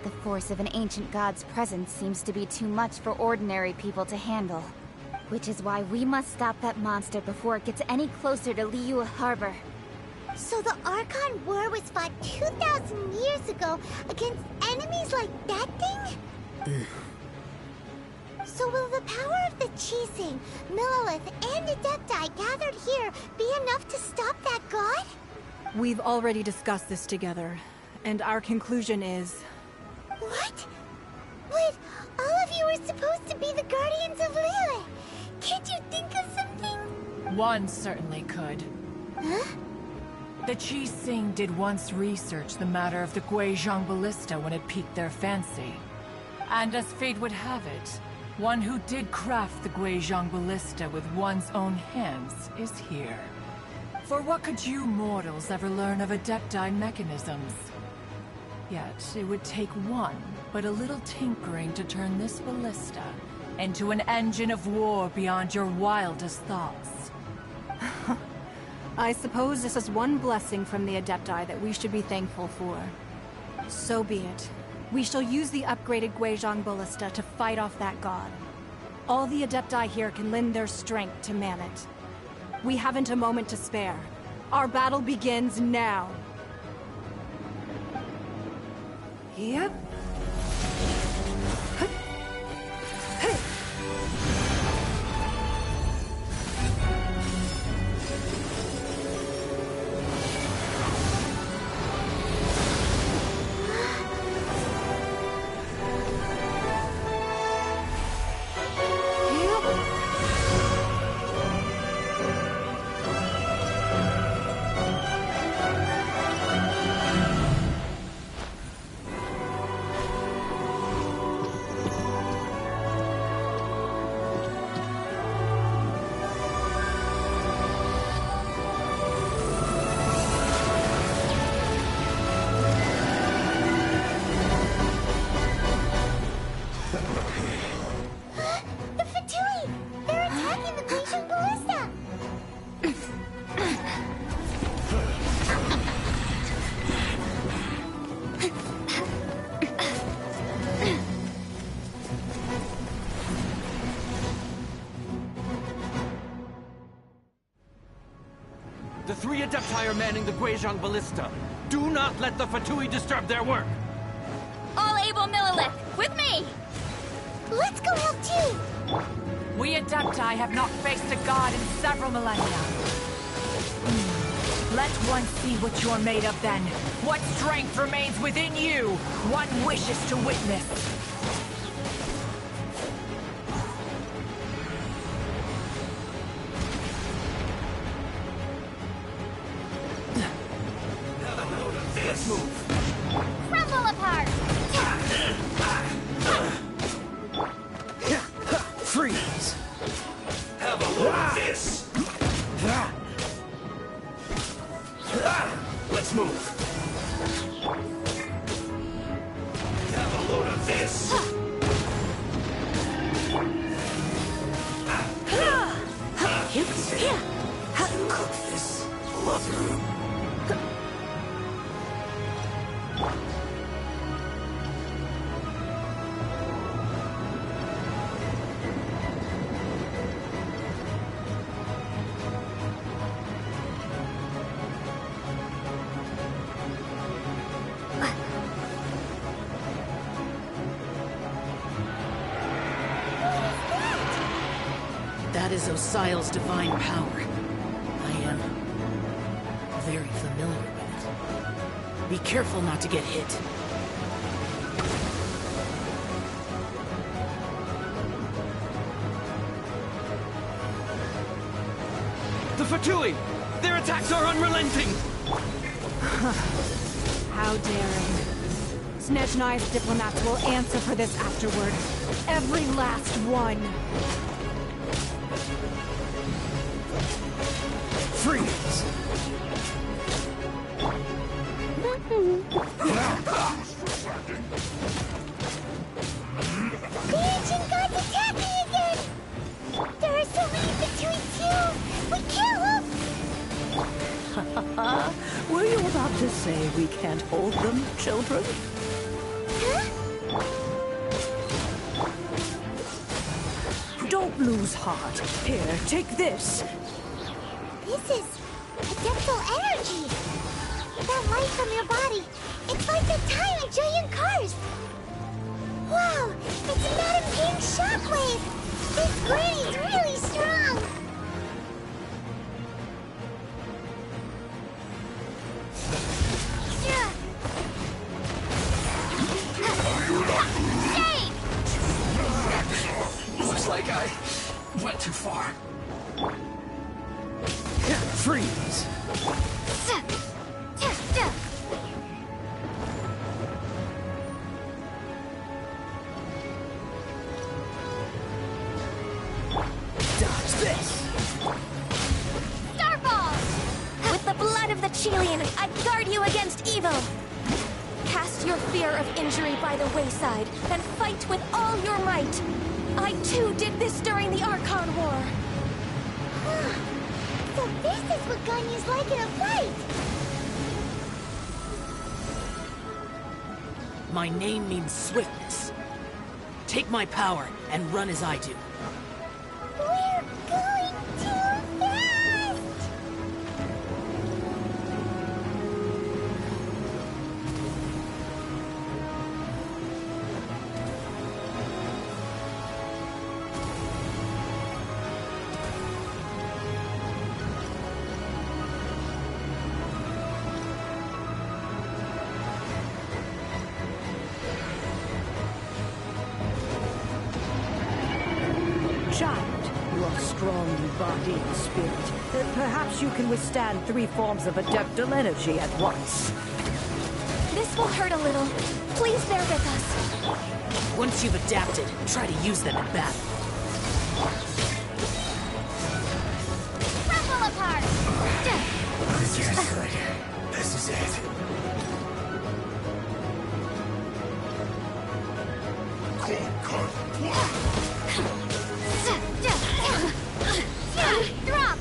The force of an ancient god's presence seems to be too much for ordinary people to handle. Which is why we must stop that monster before it gets any closer to Liyue Harbor. So the Archon War was fought 2,000 years ago against enemies like that thing? So will the power of the Qixing, Millelith, and Adepti gathered here be enough to stop that god? We've already discussed this together, and our conclusion is... What? But all of you were supposed to be the guardians of Liyue. Can't you think of something? One certainly could. Huh? The Qixing did once research the matter of the Guizhong Ballista when it piqued their fancy. And as fate would have it, one who did craft the Guizhong Ballista with one's own hands is here. For what could you mortals ever learn of Adepti mechanisms? Yet, it would take one, but a little tinkering to turn this ballista into an engine of war beyond your wildest thoughts. I suppose this is one blessing from the Adepti that we should be thankful for. So be it. We shall use the upgraded Guizhong Ballista to fight off that god. All the Adepti here can lend their strength to man it. We haven't a moment to spare. Our battle begins now. Yep. The three Adepti are manning the Guizhong Ballista. Do not let the Fatui disturb their work! All able Millelith, with me! Let's go help too! We Adepti have not faced a god in several millennia. Let one see what you're made of then. What strength remains within you, one wishes to witness. Let's move. Crumble apart! Freeze. Have a look at this! Let's move. Have a load of this! Cook this. Love room. That is Osial's divine power. I am very familiar with it. Be careful not to get hit. The Fatui! Their attacks are unrelenting! How daring. Snezhnai's diplomats will answer for this afterward. Every last one. Freeze. The ancient gods attacking again! There are so many between you! We can't look! Were you about to say we can't hold them, children? Huh? Don't lose heart. Here, take this. This is adeptal energy! That light from your body, it's like the time in Julian cars! Wow, it's a Madam Pink shockwave! This granny's really strong! Looks like I went too far. Freeze. Dodge this. Starball! With the blood of the Chelian, I guard you against evil! Cast your fear of injury by the wayside, and fight with all your might! I too did this during the Archon War! So this is what Ganyu's like in a fight! My name means swiftness. Take my power and run as I do. We're going too fast! Child, you are strong in body and spirit. Perhaps you can withstand 3 forms of adeptal energy at once. This will hurt a little. Please bear with us. Once you've adapted, try to use them in battle. Crumble apart! This is good. This is it. Drop!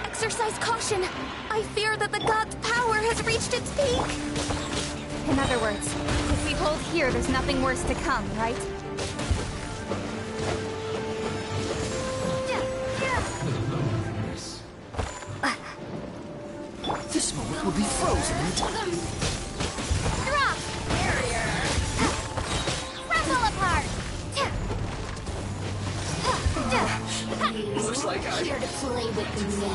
Exercise caution! I fear that the god's power has reached its peak! In other words, if we hold here, there's nothing worse to come, right? This moment will be frozen in time. Drop! Crumble apart! Looks like I... Here to play with me.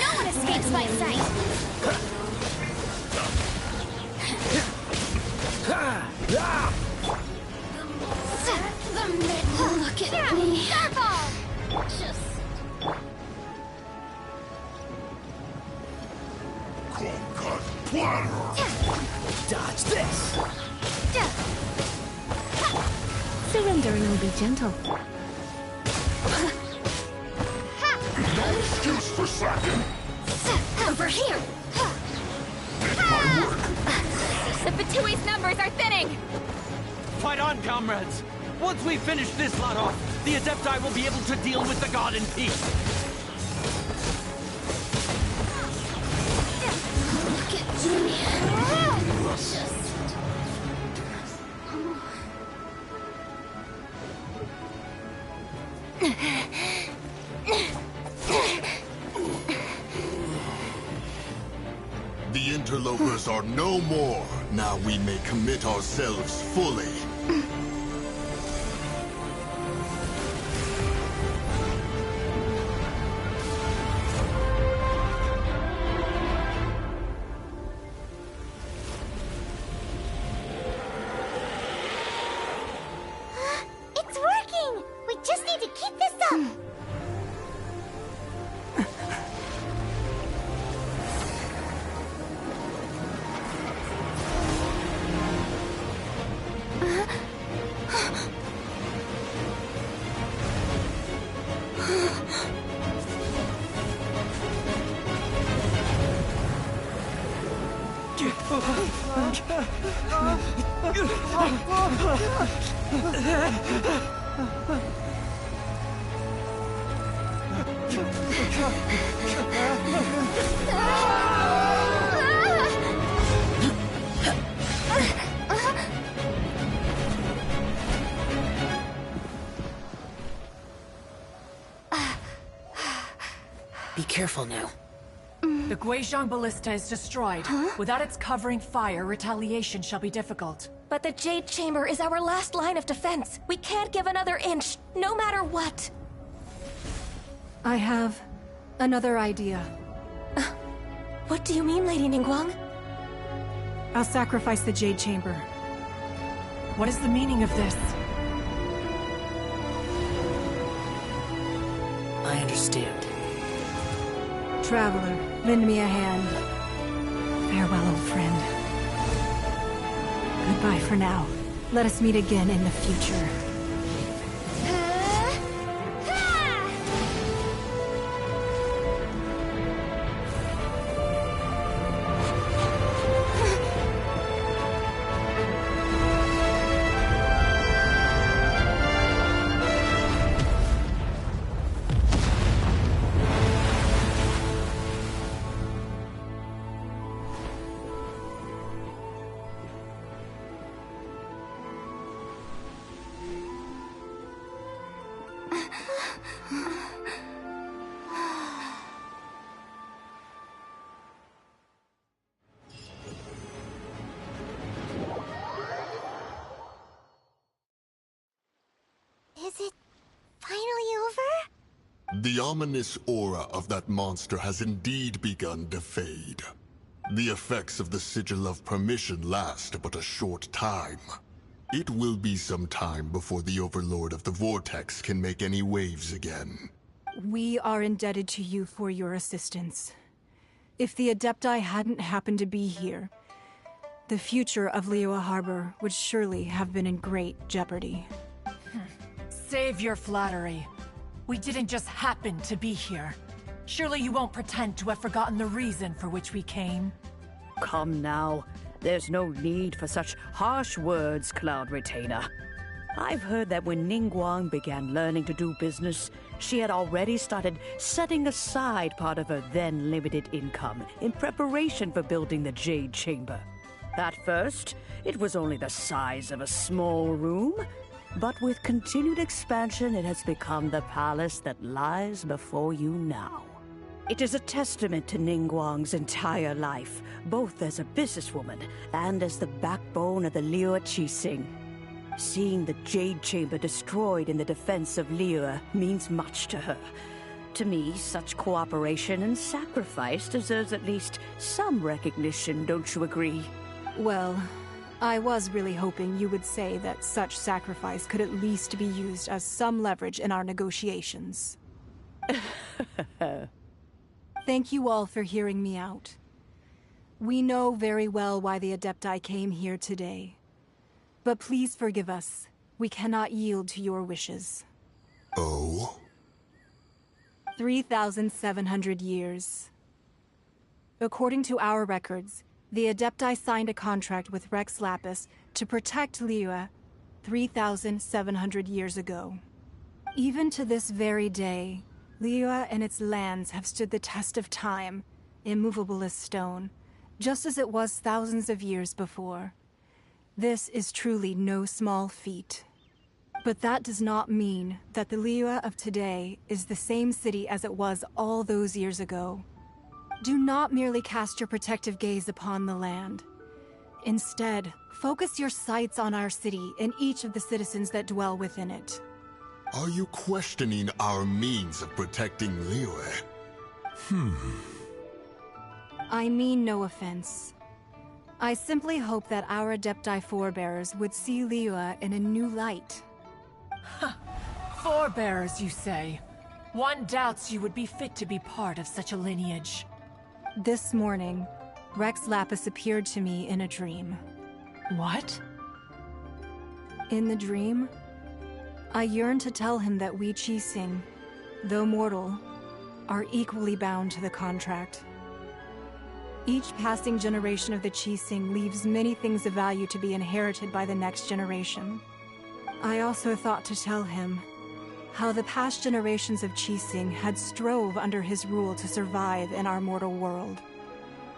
No one escapes my sight. Look at me. Starfall! Just... Cold-cut platter! Dodge this! Surrendering will be gentle. No excuse for slacking! Over here! The Fatui's numbers are thinning! Fight on, comrades! Once we finish this lot off, the Adepti will be able to deal with the god in peace. Look at The interlopers are no more. Now we may commit ourselves fully. It's working! We just need to keep this up! Be careful now. The Guizhong Ballista is destroyed. Without its covering fire, retaliation shall be difficult. But the Jade Chamber is our last line of defense. We can't give another inch, no matter what. I have another idea. What do you mean, Lady Ningguang? I'll sacrifice the Jade Chamber. What is the meaning of this? I understand. Traveler, lend me a hand. Farewell, old friend. Goodbye for now. Let us meet again in the future. Is it finally over? The ominous aura of that monster has indeed begun to fade. The effects of the Sigil of Permission last but a short time. It will be some time before the Overlord of the Vortex can make any waves again. We are indebted to you for your assistance. If the Adepti hadn't happened to be here, the future of Liyue Harbor would surely have been in great jeopardy. Save your flattery. We didn't just happen to be here. Surely you won't pretend to have forgotten the reason for which we came. Come now. There's no need for such harsh words, Cloud Retainer. I've heard that when Ningguang began learning to do business, she had already started setting aside part of her then limited income in preparation for building the Jade Chamber. At first, it was only the size of a small room, but with continued expansion, it has become the palace that lies before you now. It is a testament to Ningguang's entire life, both as a businesswoman and as the backbone of the Liyue Qixing. Seeing the Jade Chamber destroyed in the defense of Liyue means much to her. To me, such cooperation and sacrifice deserves at least some recognition, don't you agree? Well, I was really hoping you would say that such sacrifice could at least be used as some leverage in our negotiations. Thank you all for hearing me out. We know very well why the Adepti came here today. But please forgive us. We cannot yield to your wishes. Oh? 3,700 years. According to our records, the Adepti signed a contract with Rex Lapis to protect Liyue 3,700 years ago. Even to this very day, Liyue and its lands have stood the test of time, immovable as stone, just as it was thousands of years before. This is truly no small feat. But that does not mean that the Liyue of today is the same city as it was all those years ago. Do not merely cast your protective gaze upon the land. Instead, focus your sights on our city and each of the citizens that dwell within it. Are you questioning our means of protecting Liyue? I mean no offense. I simply hope that our Adepti forebears would see Liyue in a new light. Forebearers, you say? One doubts you would be fit to be part of such a lineage. This morning, Rex Lapis appeared to me in a dream. What? In the dream, I yearned to tell him that we Qixing, though mortal, are equally bound to the contract. Each passing generation of the Qixing leaves many things of value to be inherited by the next generation. I also thought to tell him how the past generations of Qixing had strove under his rule to survive in our mortal world,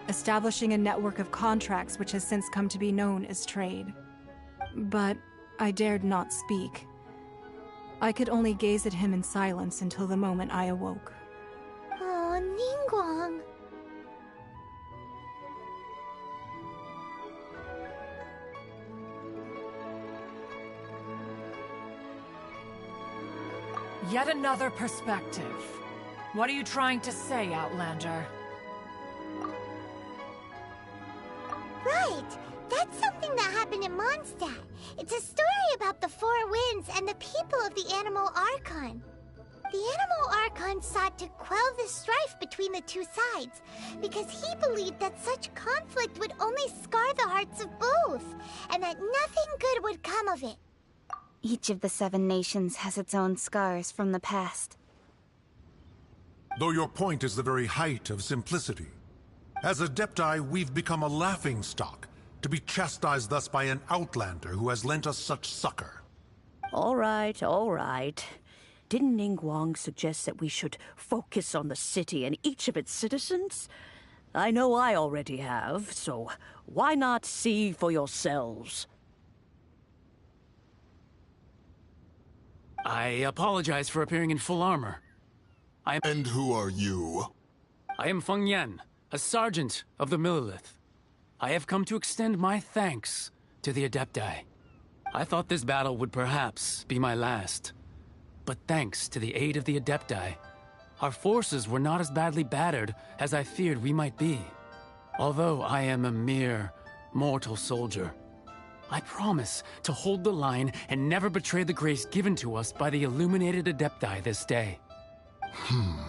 establishing a network of contracts which has since come to be known as trade. But I dared not speak. I could only gaze at him in silence until the moment I awoke. Oh, Ningguang. Yet another perspective. What are you trying to say, Outlander? Right! That's something that happened in Mondstadt. It's a story about the Four Winds and the people of the Animal Archon. The Animal Archon sought to quell the strife between the two sides, because he believed that such conflict would only scar the hearts of both, and that nothing good would come of it. Each of the 7 nations has its own scars from the past. Though your point is the very height of simplicity. As Adepti, we've become a laughingstock, to be chastised thus by an outlander who has lent us such succor. All right, all right. Didn't Ningguang suggest that we should focus on the city and each of its citizens? I know I already have, so why not see for yourselves? I apologize for appearing in full armor. And who are you? I am Feng Yan, a sergeant of the Millelith. I have come to extend my thanks to the Adepti. I thought this battle would perhaps be my last. But thanks to the aid of the Adepti, our forces were not as badly battered as I feared we might be. Although I am a mere mortal soldier, I promise to hold the line and never betray the grace given to us by the illuminated Adepti this day. Huh?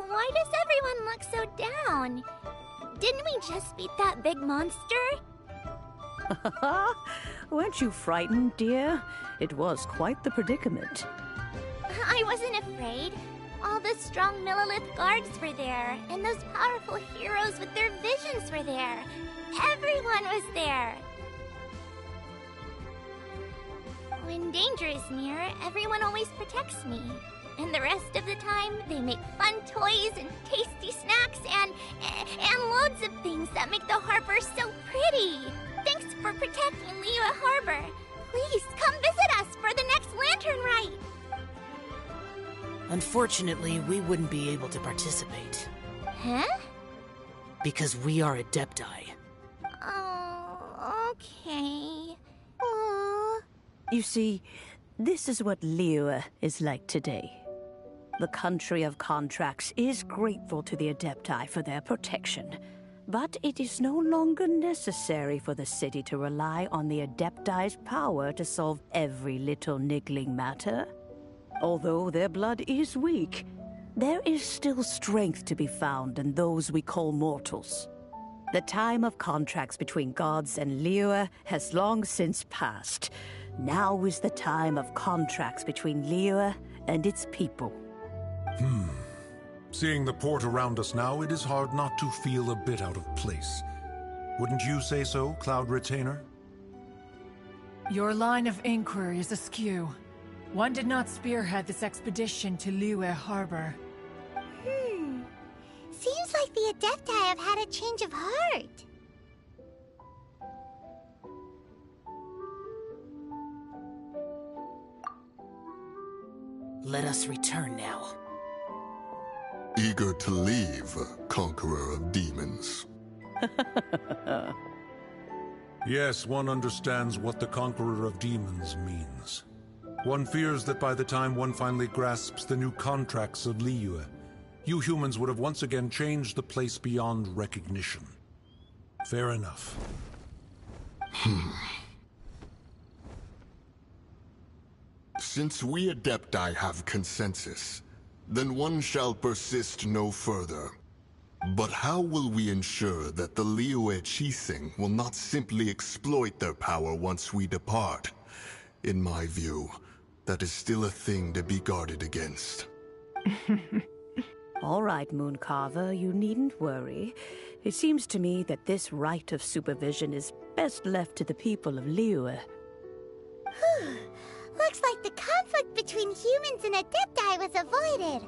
Why does everyone look so down? Didn't we just beat that big monster? Weren't you frightened, dear? It was quite the predicament. I wasn't afraid. All the strong Millelith guards were there, and those powerful heroes with their visions were there. Everyone was there. When danger is near, everyone always protects me. And the rest of the time, they make fun toys and tasty snacks and loads of things that make the harbor so pretty. Thanks for protecting Liyue Harbor. Please come visit us for the next lantern rite. Unfortunately, we wouldn't be able to participate. Huh? Because we are Adepti. Oh, okay. Aww. You see, this is what Liyue is like today. The country of contracts is grateful to the Adepti for their protection, but it is no longer necessary for the city to rely on the Adepti's power to solve every little niggling matter. Although their blood is weak, there is still strength to be found in those we call mortals. The time of contracts between gods and Liyue has long since passed. Now is the time of contracts between Liyue and its people. Seeing the port around us now, it is hard not to feel a bit out of place. Wouldn't you say so, Cloud Retainer? Your line of inquiry is askew. One did not spearhead this expedition to Liyue Harbor. Seems like the Adepti have had a change of heart. Let us return now. Eager to leave, Conqueror of Demons. Yes, one understands what the Conqueror of Demons means. One fears that by the time one finally grasps the new contracts of Liyue, you humans would have once again changed the place beyond recognition. Fair enough. Since we Adepti have consensus, then one shall persist no further. But how will we ensure that the Liyue Qixing will not simply exploit their power once we depart? In my view, that is still a thing to be guarded against. All right, Mooncarver, you needn't worry. It seems to me that this right of supervision is best left to the people of Liyue. Looks like the conflict between humans and Adepti was avoided.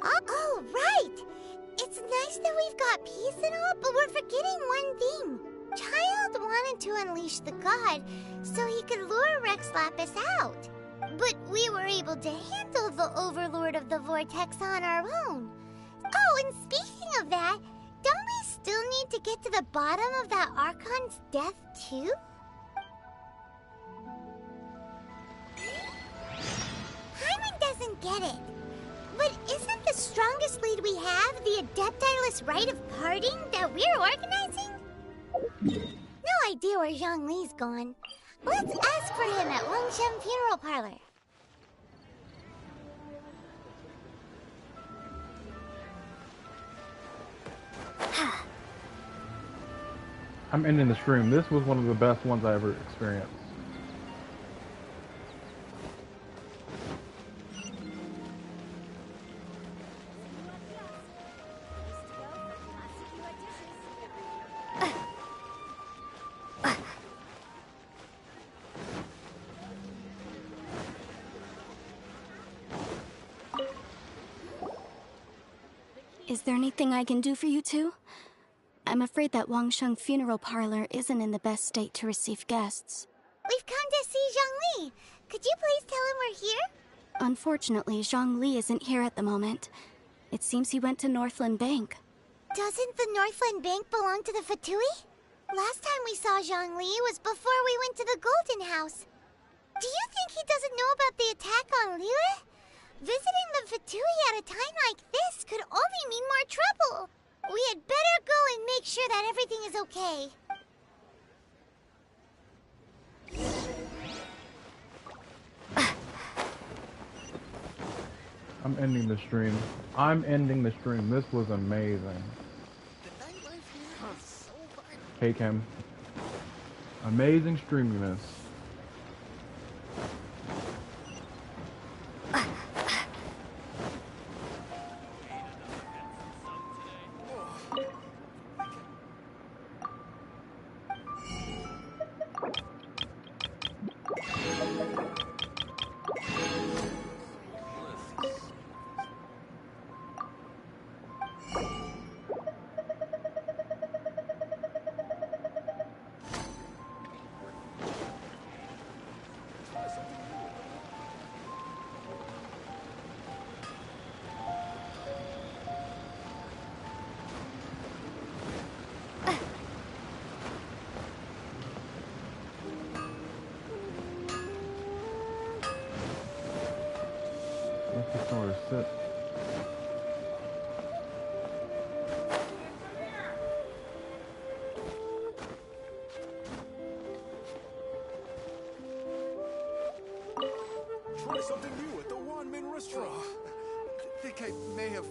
Oh, right! It's nice that we've got peace and all, but we're forgetting one thing. Child wanted to unleash the god so he could lure Rex Lapis out. But we were able to handle the Overlord of the Vortex on our own. Oh, and speaking of that, don't we still need to get to the bottom of that Archon's death, too? Hyman doesn't get it. But isn't the strongest lead we have the Adeptiless rite of parting that we're organizing? No idea where Zhongli's gone. Let's ask for him at Wangshen Funeral Parlor. I'm ending the stream. This was one of the best ones I ever experienced. Is there anything I can do for you two? I'm afraid that Wangsheng Funeral Parlor isn't in the best state to receive guests. We've come to see Zhongli. Could you please tell him we're here? Unfortunately, Zhongli isn't here at the moment. It seems he went to Northland Bank. Doesn't the Northland Bank belong to the Fatui? Last time we saw Zhongli was before we went to the Golden House. Do you think he doesn't know about the attack on Liyue? Visiting the Fatui at a time like this could only mean more trouble. We had better go and make sure that everything is okay. I'm ending the stream. I'm ending the stream. This was amazing. Hey, Kim. Amazing stream you missed. to sit. Try something new at the Wanmin restaurant. I think I may have